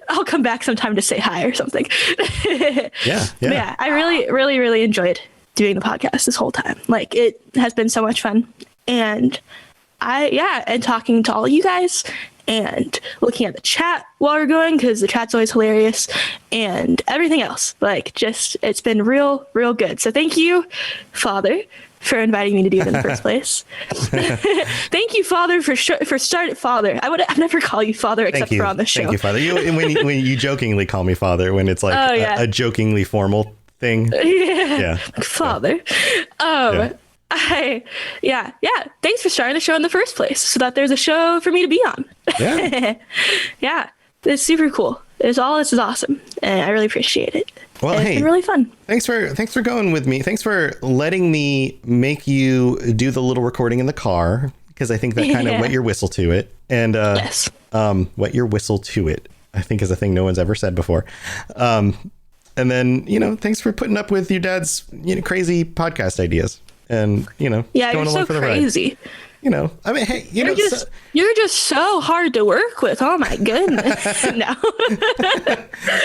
I'll come back sometime to say hi or something. Yeah. I really, really, really enjoyed doing the podcast this whole time. It has been so much fun, and and talking to all you guys and looking at the chat while we're going, because the chat's always hilarious, and everything else. It's been real, real good. So thank you, Father, for inviting me to do it in the first place. Thank you, Father, for starting. Father, I'd never call you Father except for on the show. Thank you, Father. When you jokingly call me Father, when it's a jokingly formal thing. Yeah. Father. Thanks for starting the show in the first place, so that there's a show for me to be on. Yeah. It's super cool. This is awesome, and I really appreciate it. Well, it's been really fun. Thanks for going with me. Thanks for letting me make you do the little recording in the car, because I think that kind of wet your whistle to it. And yes. Wet your whistle to it, I think, is a thing no one's ever said before. And then, thanks for putting up with your dad's crazy podcast ideas. And going you're along so for the crazy. Ride. Hey, you're just so hard to work with. Oh my goodness. No.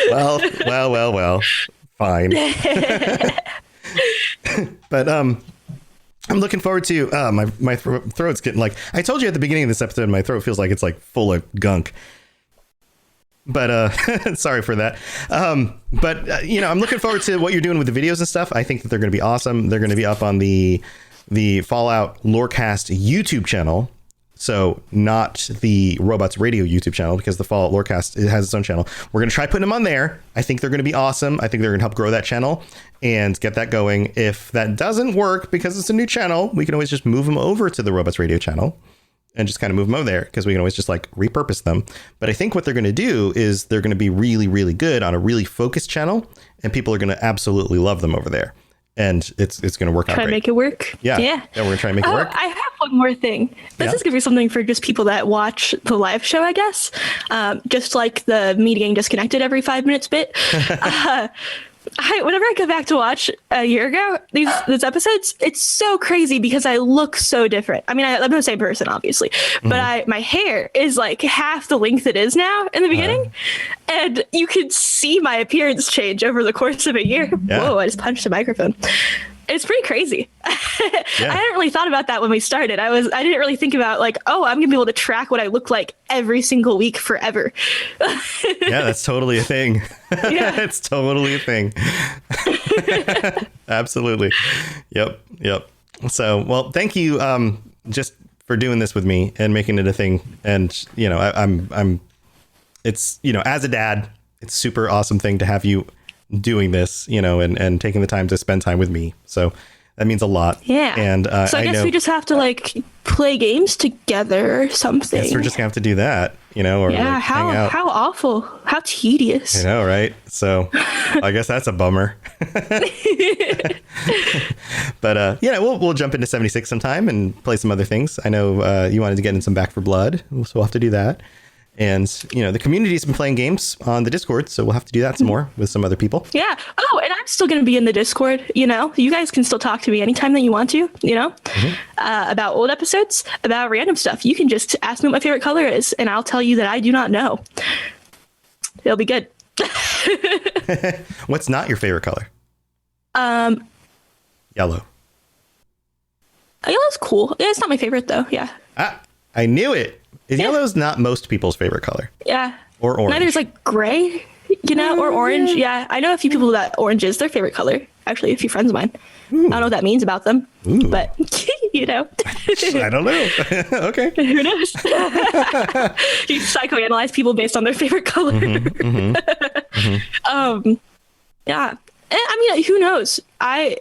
Well. Fine. But I'm looking forward to my throat's getting I told you at the beginning of this episode, my throat feels like it's full of gunk. But sorry for that. But I'm looking forward to what you're doing with the videos and stuff. I think that they're going to be awesome. They're going to be up on the Fallout Lorecast YouTube channel. So not the Robots Radio YouTube channel, because the Fallout Lorecast has its own channel. We're going to try putting them on there. I think they're going to be awesome. I think they're going to help grow that channel and get that going. If that doesn't work because it's a new channel, we can always just move them over to the Robots Radio channel and just kind of move them over there, because we can always just repurpose them. But I think what they're going to do is they're going to be really, really good on a really focused channel, and people are going to absolutely love them over there. And it's going to work out great. Try to make it work. Yeah, we're going to try and make it work. I have one more thing. This is going to be something for just people that watch the live show, I guess. Just like the me getting disconnected every 5 minutes bit. Whenever I go back to watch a year ago, these episodes, it's so crazy because I look so different. I mean, I'm the same person, obviously, but my hair is half the length it is now in the beginning. And you could see my appearance change over the course of a year. Yeah. Whoa, I just punched a microphone. It's pretty crazy. I hadn't really thought about that when we started. I didn't really think about I'm gonna be able to track what I look like every single week forever. Yeah, that's totally a thing. Yeah. It's totally a thing. Absolutely. Yep. So, well, thank you just for doing this with me and making it a thing. And it's as a dad, it's super awesome thing to have you doing this, and taking the time to spend time with me. So that means a lot. Yeah. And so I guess we just have to play games together or something. I guess we're just gonna have to do that, or hang out. How awful, how tedious. I know, right? So I guess that's a bummer. But we'll jump into 76 sometime and play some other things. I know you wanted to get in some Back for Blood, so we'll have to do that. And, the community's been playing games on the Discord, so we'll have to do that some more with some other people. Yeah. Oh, and I'm still going to be in the Discord, You guys can still talk to me anytime that you want to, about old episodes, about random stuff. You can just ask me what my favorite color is, and I'll tell you that I do not know. It'll be good. What's not your favorite color? Yellow. Yellow's cool. Yeah, it's not my favorite, though. Yeah. I knew it. Yellow's not most people's favorite color. Yeah. Or orange. Neither is like gray, or orange. Yeah. I know a few people that orange is their favorite color. Actually, a few friends of mine. Ooh. I don't know what that means about them, Ooh. but I don't know. Okay. Who knows? You psychoanalyze people based on their favorite color. Yeah. And, I mean, who knows? I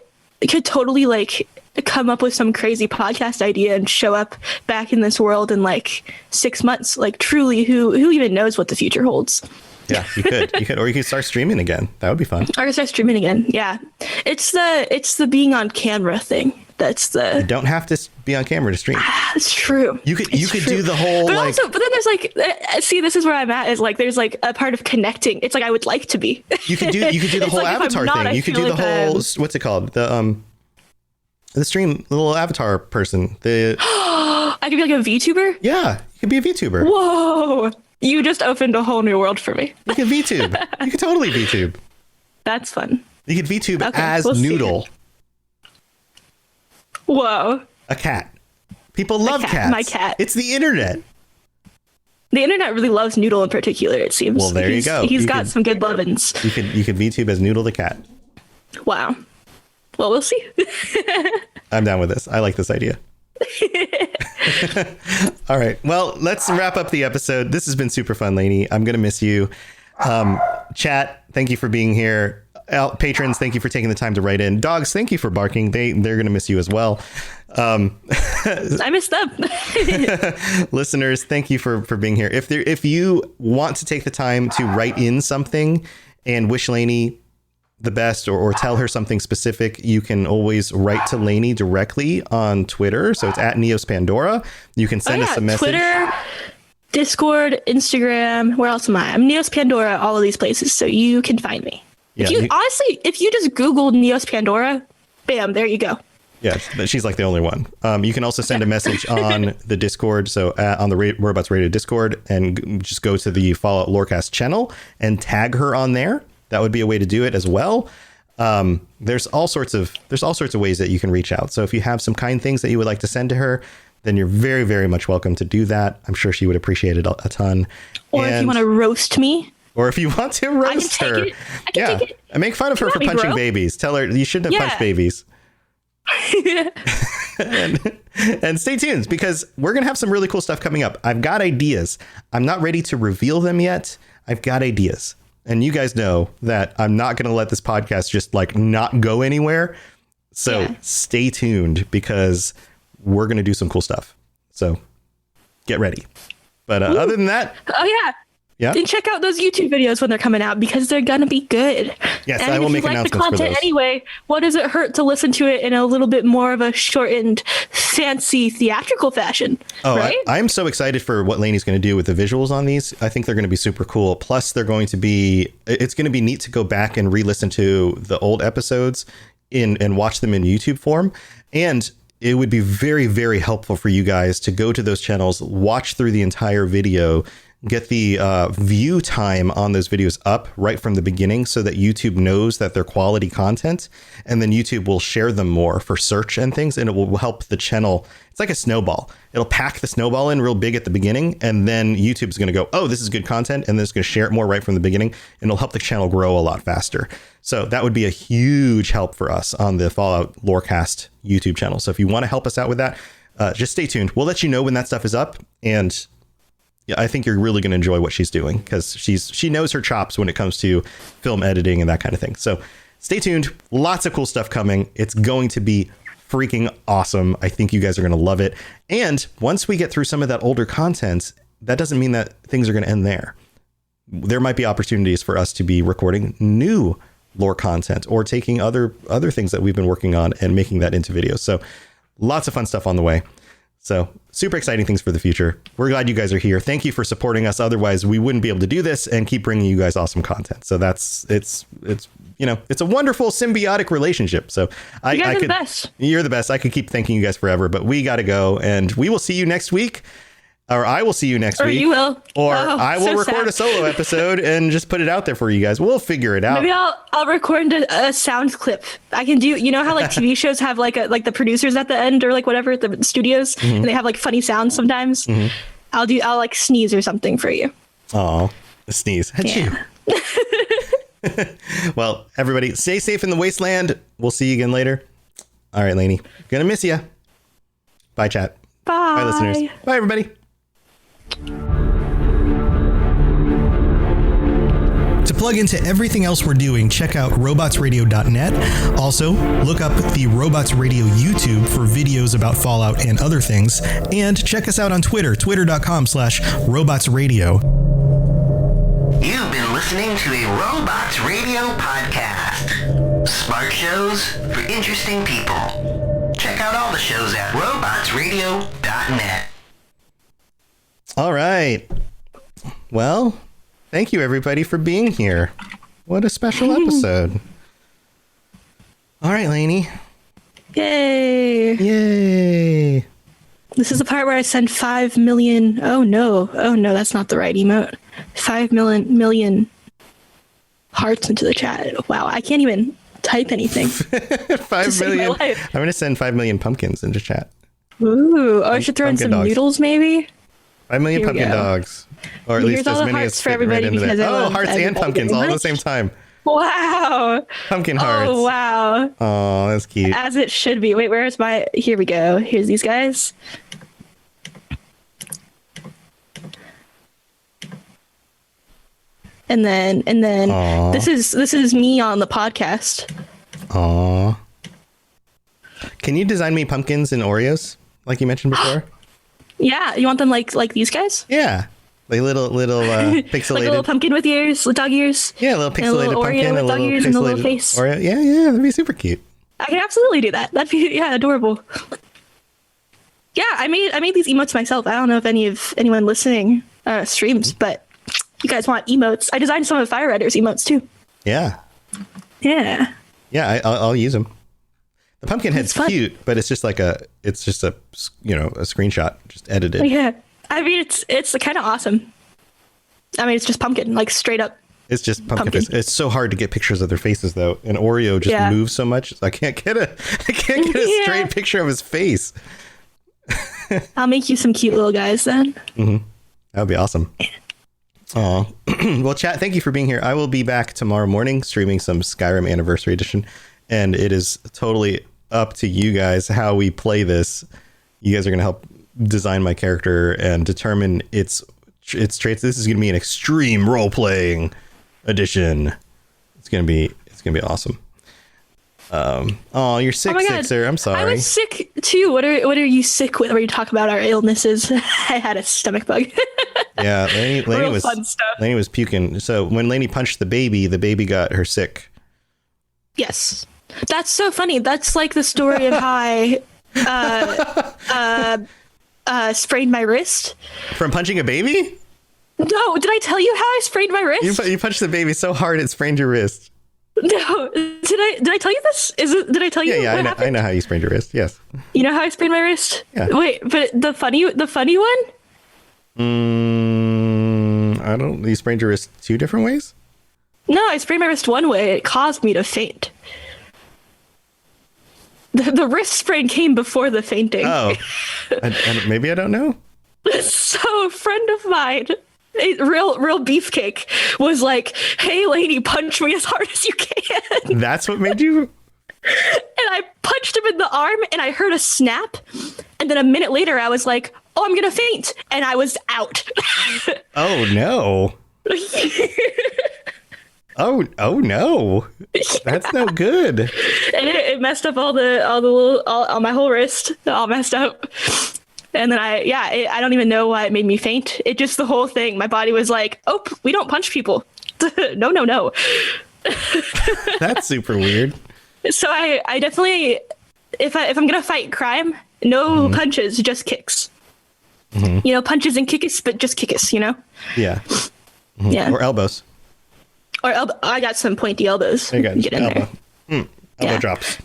could totally like come up with some crazy podcast idea and show up back in this world in like 6 months. Like truly, who even knows what the future holds? Yeah, you could, or you could start streaming again. That would be fun. I could start streaming again. Yeah, it's the being on camera thing. You don't have to be on camera to stream. It's true. You could do the whole but then there's like, see, this is where I'm at. Is like there's like a part of connecting. It's like I would like to be. You could do the whole like avatar thing. You could do the whole what's it called? The stream, the little avatar person. I could be like a VTuber. Yeah, you could be a VTuber. Whoa. You just opened a whole new world for me. You can VTube. You could totally VTube. That's fun. You could VTube as Noodle. Whoa. A cat. People love cats. My cat. It's the internet. The internet really loves Noodle in particular, it seems. Well, there you go. He's got some good lovin's. You could VTube as Noodle the cat. Wow. Well, we'll see. I'm down with this. I like this idea. All right. Well, let's wrap up the episode. This has been super fun, Laney. I'm going to miss you. Chat, thank you for being here. Patrons, thank you for taking the time to write in. Dogs, thank you for barking. They're going to miss you as well. I miss them. Listeners, thank you for being here. If you want to take the time to write in something and wish Laney the best or tell her something specific, you can always write to Laney directly on Twitter. So it's at Neos Pandora. You can send us a message. Twitter, Discord, Instagram. Where else am I? I'm Neos Pandora, all of these places. So you can find me. Yeah, honestly, if you just Google Neos Pandora, bam, there you go. Yeah, but she's like the only one. You can also send a message on the Discord. So on the Robots Radio Discord, and just go to the Fallout Lorecast channel and tag her on there. That would be a way to do it as well. There's all sorts of ways that you can reach out. So if you have some kind things that you would like to send to her, then you're very, very much welcome to do that. I'm sure she would appreciate it a ton. Or if you want to roast me. Or if you want to roast her. I can take it. And make fun of her for punching babies. Tell her you shouldn't have punched babies. and stay tuned, because we're going to have some really cool stuff coming up. I've got ideas. I'm not ready to reveal them yet. I've got ideas. And you guys know that I'm not going to let this podcast just like not go anywhere. So stay tuned, because we're going to do some cool stuff. So get ready. But other than that. Oh, yeah. Yeah. And check out those YouTube videos when they're coming out, because they're going to be good. Yes, and I will make announcements for those. If you like the content anyway, what does it hurt to listen to it in a little bit more of a shortened, fancy, theatrical fashion? Oh, right? I'm so excited for what Laney's going to do with the visuals on these. I think they're going to be super cool. Plus, it's going to be neat to go back and re-listen to the old episodes and watch them in YouTube form. And it would be very, very helpful for you guys to go to those channels, watch through the entire video, get the view time on those videos up right from the beginning, so that YouTube knows that they're quality content, and then YouTube will share them more for search and things, and it will help the channel. It's like a snowball. It'll pack the snowball in real big at the beginning, and then YouTube's going to go, oh, this is good content, and then it's going to share it more right from the beginning, and it'll help the channel grow a lot faster. So that would be a huge help for us on the Fallout Lorecast YouTube channel. So if you want to help us out with that, just stay tuned. We'll let you know when that stuff is up, and I think you're really going to enjoy what she's doing, because she knows her chops when it comes to film editing and that kind of thing. So stay tuned. Lots of cool stuff coming. It's going to be freaking awesome. I think you guys are going to love it. And once we get through some of that older content, that doesn't mean that things are going to end there. There might be opportunities for us to be recording new lore content, or taking other things that we've been working on and making that into videos. So lots of fun stuff on the way. So super exciting things for the future. We're glad you guys are here. Thank you for supporting us. Otherwise, we wouldn't be able to do this and keep bringing you guys awesome content. So it's a wonderful symbiotic relationship. So you guys are the best. You're the best. I could keep thanking you guys forever, but we got to go, and we will see you next week. Or I will see you next week. Or you will. Or Oh, I will so record sad. a solo episode and just put it out there for you guys. We'll figure it out. Maybe I'll record a sound clip. I can do, you know how like TV shows have like the producers at the end or like whatever, the studios, and they have like funny sounds sometimes. I'll like sneeze or something for you. Oh, sneeze. Achoo. Well, everybody, stay safe in the wasteland. We'll see you again later. All right, Laney. Gonna miss you. Bye, chat. Bye. Bye, listeners. Bye, everybody. To plug into everything else we're doing, check out robotsradio.net. Also, look up the Robots Radio YouTube for videos about Fallout and other things. And check us out on Twitter, twitter.com/robotsradio. You've been listening to a Robots Radio podcast. Smart shows for interesting people. Check out all the shows at robotsradio.net. All right. Well, thank you, everybody, for being here. What a special episode. All right, Laney. Yay. Yay. This is the part where I send 5 million. Oh no, that's not the right emote. 5 million hearts into the chat. Wow, I can't even type anything. 5 million. I'm going to send 5 million pumpkins into chat. Ooh, I should throw in Pumpkin some dogs. noodles, maybe. 5 million Here we pumpkin go. dogs. Or at Here's least all as the many hearts as for fit everybody right into because that. I Oh, love hearts and everybody pumpkins very all at the much. same time. Wow. Pumpkin hearts. Oh wow. Oh, that's cute. As it should be. Wait, where's my? Here we go. Here's these guys. And then Aw. this is me on the podcast. Aw. Can you design me pumpkins and Oreos like you mentioned before? Yeah, you want them like these guys? Yeah. Like little pixelated. Like a little pumpkin with ears, with dog ears. Yeah, a little And a pixelated little pumpkin. Oreo with a dog little ears and a little pixelated face. Oreo. Yeah, that'd be super cute. I can absolutely do that. That'd be adorable. Yeah, I made these emotes myself. I don't know if anyone listening streams, but you guys want emotes? I designed some of Fire Rider's emotes too. Yeah. Yeah. Yeah, I'll use them. The pumpkin head's It's fun. cute, but it's just a screenshot, just edited. Yeah. I mean, it's kind of awesome. I mean, it's just pumpkin, like straight up. It's just pumpkin face. It's so hard to get pictures of their faces though. And Oreo just moves so much. I can't get a Yeah. straight picture of his face. I'll make you some cute little guys then. That would be awesome. Aw. Well, chat, thank you for being here. I will be back tomorrow morning streaming some Skyrim Anniversary Edition. And it is totally up to you guys how we play this. You guys are going to help design my character and determine its traits. This is going to be an extreme role-playing edition. It's going to be awesome. Oh, you're sick, Oh my God. Sixer. I'm sorry. I was sick too. What are you sick with? Where you talk about our illnesses? I had a stomach bug. Yeah, Laney Real was fun stuff. Laney was puking. So when Laney punched the baby got her sick. Yes, that's so funny. That's like the story of how I sprained my wrist. From punching a baby? No, did I tell you how I sprained my wrist? You punched the baby so hard it sprained your wrist. No, did I tell you this? Did I tell you Yeah, what happened? I know how you sprained your wrist. Yes. You know how I sprained my wrist? Yeah. Wait, but the funny one? I don't. You sprained your wrist 2 different ways? No, I sprained my wrist one way. It caused me to faint. The wrist sprain came before the fainting. Oh, maybe I don't know. So a friend of mine, a real beefcake, was like, "Hey, Laney, punch me as hard as you can." That's what made you. And I punched him in the arm, and I heard a snap. And then a minute later, I was like, "Oh, I'm gonna faint," and I was out. Oh no. Oh no. That's no good. And it messed up all my whole wrist, all messed up. And then I don't even know why it made me faint. It just, the whole thing, my body was like, "Oh, we don't punch people." No. That's super weird. So I definitely, if I'm gonna fight crime, no punches, just kicks. You know, punches and kicks, but just kicks. You know. Yeah. Yeah. Or elbows. Or I got some pointy elbows. There you go. Get in Elbow. there. Elbow Yeah. drops.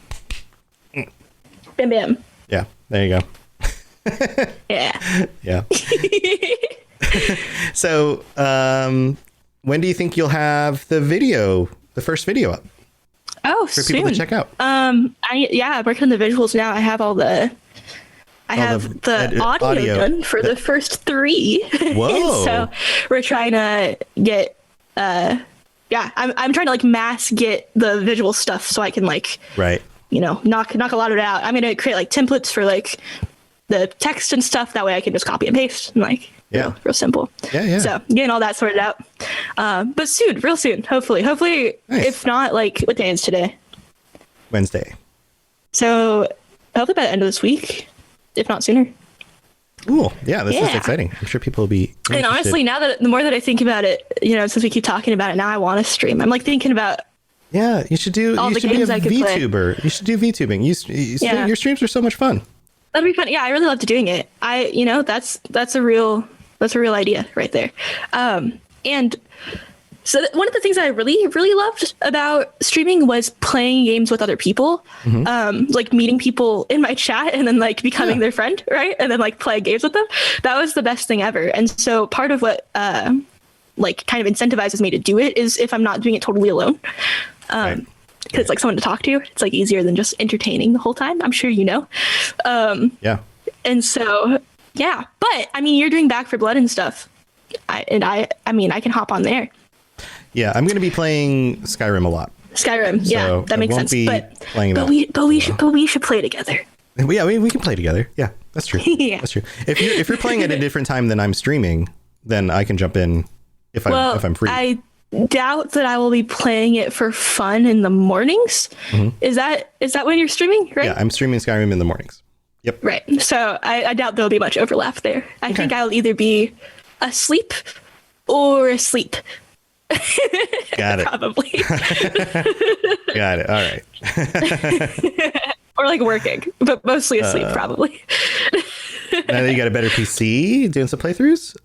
Bam bam. Yeah. There you go. Yeah. Yeah. So, when do you think you'll have the first video up Oh, for soon. people to check out? I'm working on the visuals now. I have the audio done for the first 3. Whoa. So we're trying to get I'm trying to like mass get the visual stuff so I can like knock a lot of it out. I'm gonna create like templates for like the text and stuff. That way I can just copy and paste and like real simple. Yeah. So getting all that sorted out. But soon, real soon, hopefully. Nice. If not, like, what day is today? Wednesday. So hopefully by the end of this week, if not sooner. Cool. Yeah, this is exciting. I'm sure people will be interested. And honestly, now that the more that I think about it, since we keep talking about it, now I want to stream. I'm like thinking about you should do. all you the should be a games I could play. VTuber. You should do VTubing. Your streams are so much fun. That'd be fun. Yeah, I really loved doing it. That's a real idea right there. And so one of the things I really, really loved about streaming was playing games with other people, like meeting people in my chat and then like becoming their friend, right? And then like playing games with them. That was the best thing ever. And so part of what like kind of incentivizes me to do it is if I'm not doing it totally alone. Because it's like someone to talk to. It's like easier than just entertaining the whole time. I'm sure you know. Yeah. And so, yeah. But I mean, you're doing Back for Blood and stuff. I can hop on there. Yeah, I'm going to be playing Skyrim a lot. Skyrim, So that makes won't sense. be playing that. But we should play together. Yeah, we can play together. Yeah, that's true. Yeah. That's true. If you're playing at a different time than I'm streaming, then I can jump in if I'm free. I doubt that I will be playing it for fun in the mornings. Is that when you're streaming, right? Yeah, I'm streaming Skyrim in the mornings. Yep. Right. So I doubt there'll be much overlap there. I think I'll either be asleep or asleep. Got it. Probably. Got it. All right. Or like working, but mostly asleep, probably. Now that you got a better PC, doing some playthroughs.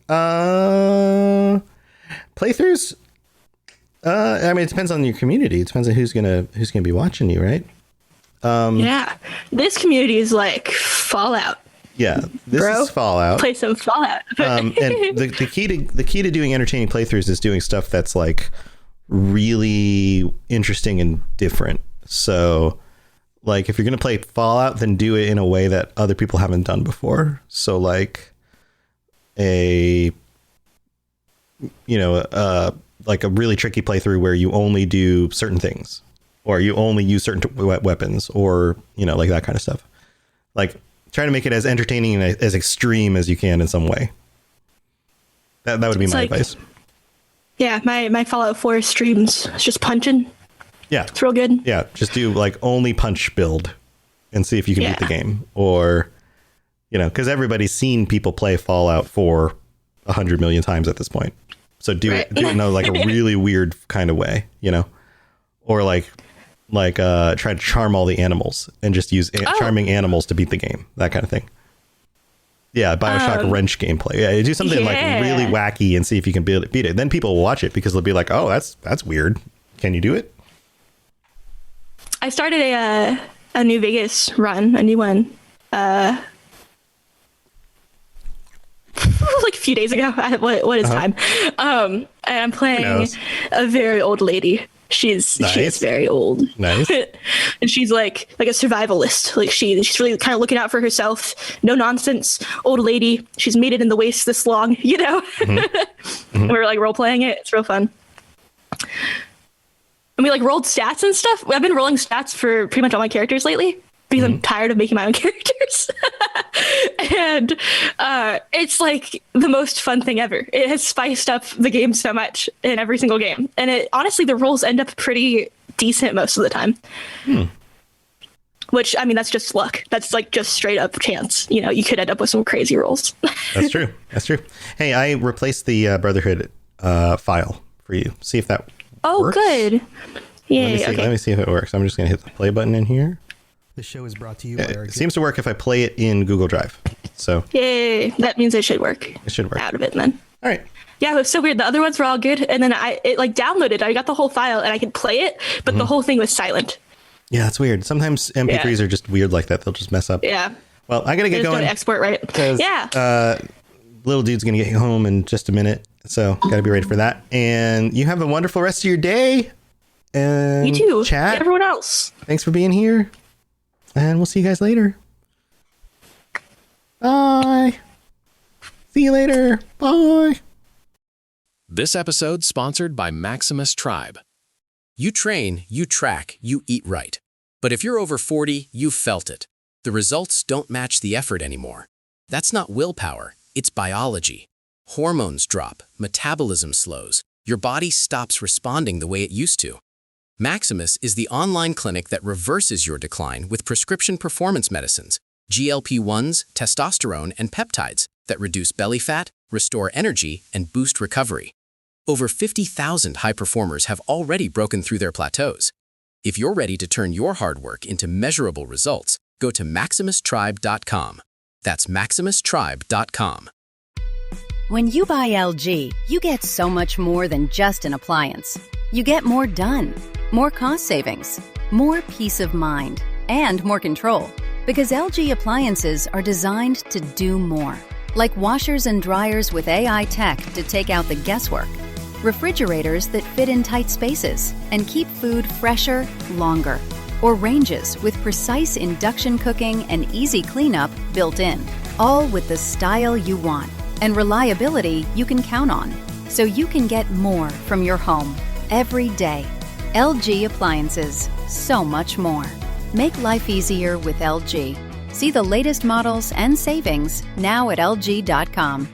I mean, it depends on your community. It depends on who's gonna be watching you, right? Yeah, this community is like Fallout. Yeah, this Bro, is Fallout. Play some Fallout. And the key to doing entertaining playthroughs is doing stuff that's like really interesting and different. So, like, if you're gonna play Fallout, then do it in a way that other people haven't done before. So, like a really tricky playthrough where you only do certain things, or you only use certain weapons, or like that kind of stuff. Like, try to make it as entertaining and as extreme as you can in some way. That would be my advice. Yeah, my Fallout 4 streams, it's just punching. Yeah. It's real good. Yeah, just do like only punch build and see if you can beat the game. Or, because everybody's seen people play Fallout 4 100 million times at this point. So do it in like a really weird kind of way, or like try to charm all the animals and just use charming animals to beat the game, that kind of thing. Yeah, BioShock wrench gameplay. Yeah, do something like really wacky and see if you can beat it. Then people will watch it because they'll be like, "Oh, that's weird. Can you do it?" I started a New Vegas run, a new one, like a few days ago. What is time? And I'm playing a very old lady. She's very old. Nice. And she's like a survivalist. Like she's really kind of looking out for herself. No nonsense. Old lady. She's made it in the waste this long, And we're like role playing it. It's real fun. And we like rolled stats and stuff. I've been rolling stats for pretty much all my characters lately because I'm tired of making my own characters. And it's like the most fun thing ever. It has spiced up the game so much in every single game. And honestly, the rolls end up pretty decent most of the time. Which, I mean, that's just luck. That's like just straight up chance. You could end up with some crazy rolls. That's true. Hey, I replaced the Brotherhood file for you. See if that works. Good. Yeah. Let me see if it works. I'm just going to hit the play button in here. The show is brought to you by our It seems to work if I play it in Google Drive. So yay, that means it should work. It should work. Out of it then. All right. Yeah, it was so weird. The other ones were all good, and then it like downloaded. I got the whole file, and I could play it, but the whole thing was silent. Yeah, it's weird. Sometimes MP3s are just weird like that. They'll just mess up. Yeah. Well, I got to get going. Export, right? Yeah. Little dude's going to get home in just a minute. So got to be ready for that. And you have a wonderful rest of your day. And you too. Chat. Everyone else. Thanks for being here. And we'll see you guys later. Bye. See you later. Bye. This episode sponsored by Maximus Tribe. You train, you track, you eat right. But if you're over 40, you've felt it. The results don't match the effort anymore. That's not willpower, it's biology. Hormones drop, metabolism slows, your body stops responding the way it used to. Maximus is the online clinic that reverses your decline with prescription performance medicines, GLP-1s, testosterone, and peptides that reduce belly fat, restore energy, and boost recovery. Over 50,000 high performers have already broken through their plateaus. If you're ready to turn your hard work into measurable results, go to MaximusTribe.com. That's MaximusTribe.com. When you buy LG, you get so much more than just an appliance. You get more done, more cost savings, more peace of mind, and more control. Because LG appliances are designed to do more. Like washers and dryers with AI tech to take out the guesswork. Refrigerators that fit in tight spaces and keep food fresher longer. Or ranges with precise induction cooking and easy cleanup built in. All with the style you want and reliability you can count on. So you can get more from your home every day. LG Appliances. So much more. Make life easier with LG. See the latest models and savings now at LG.com.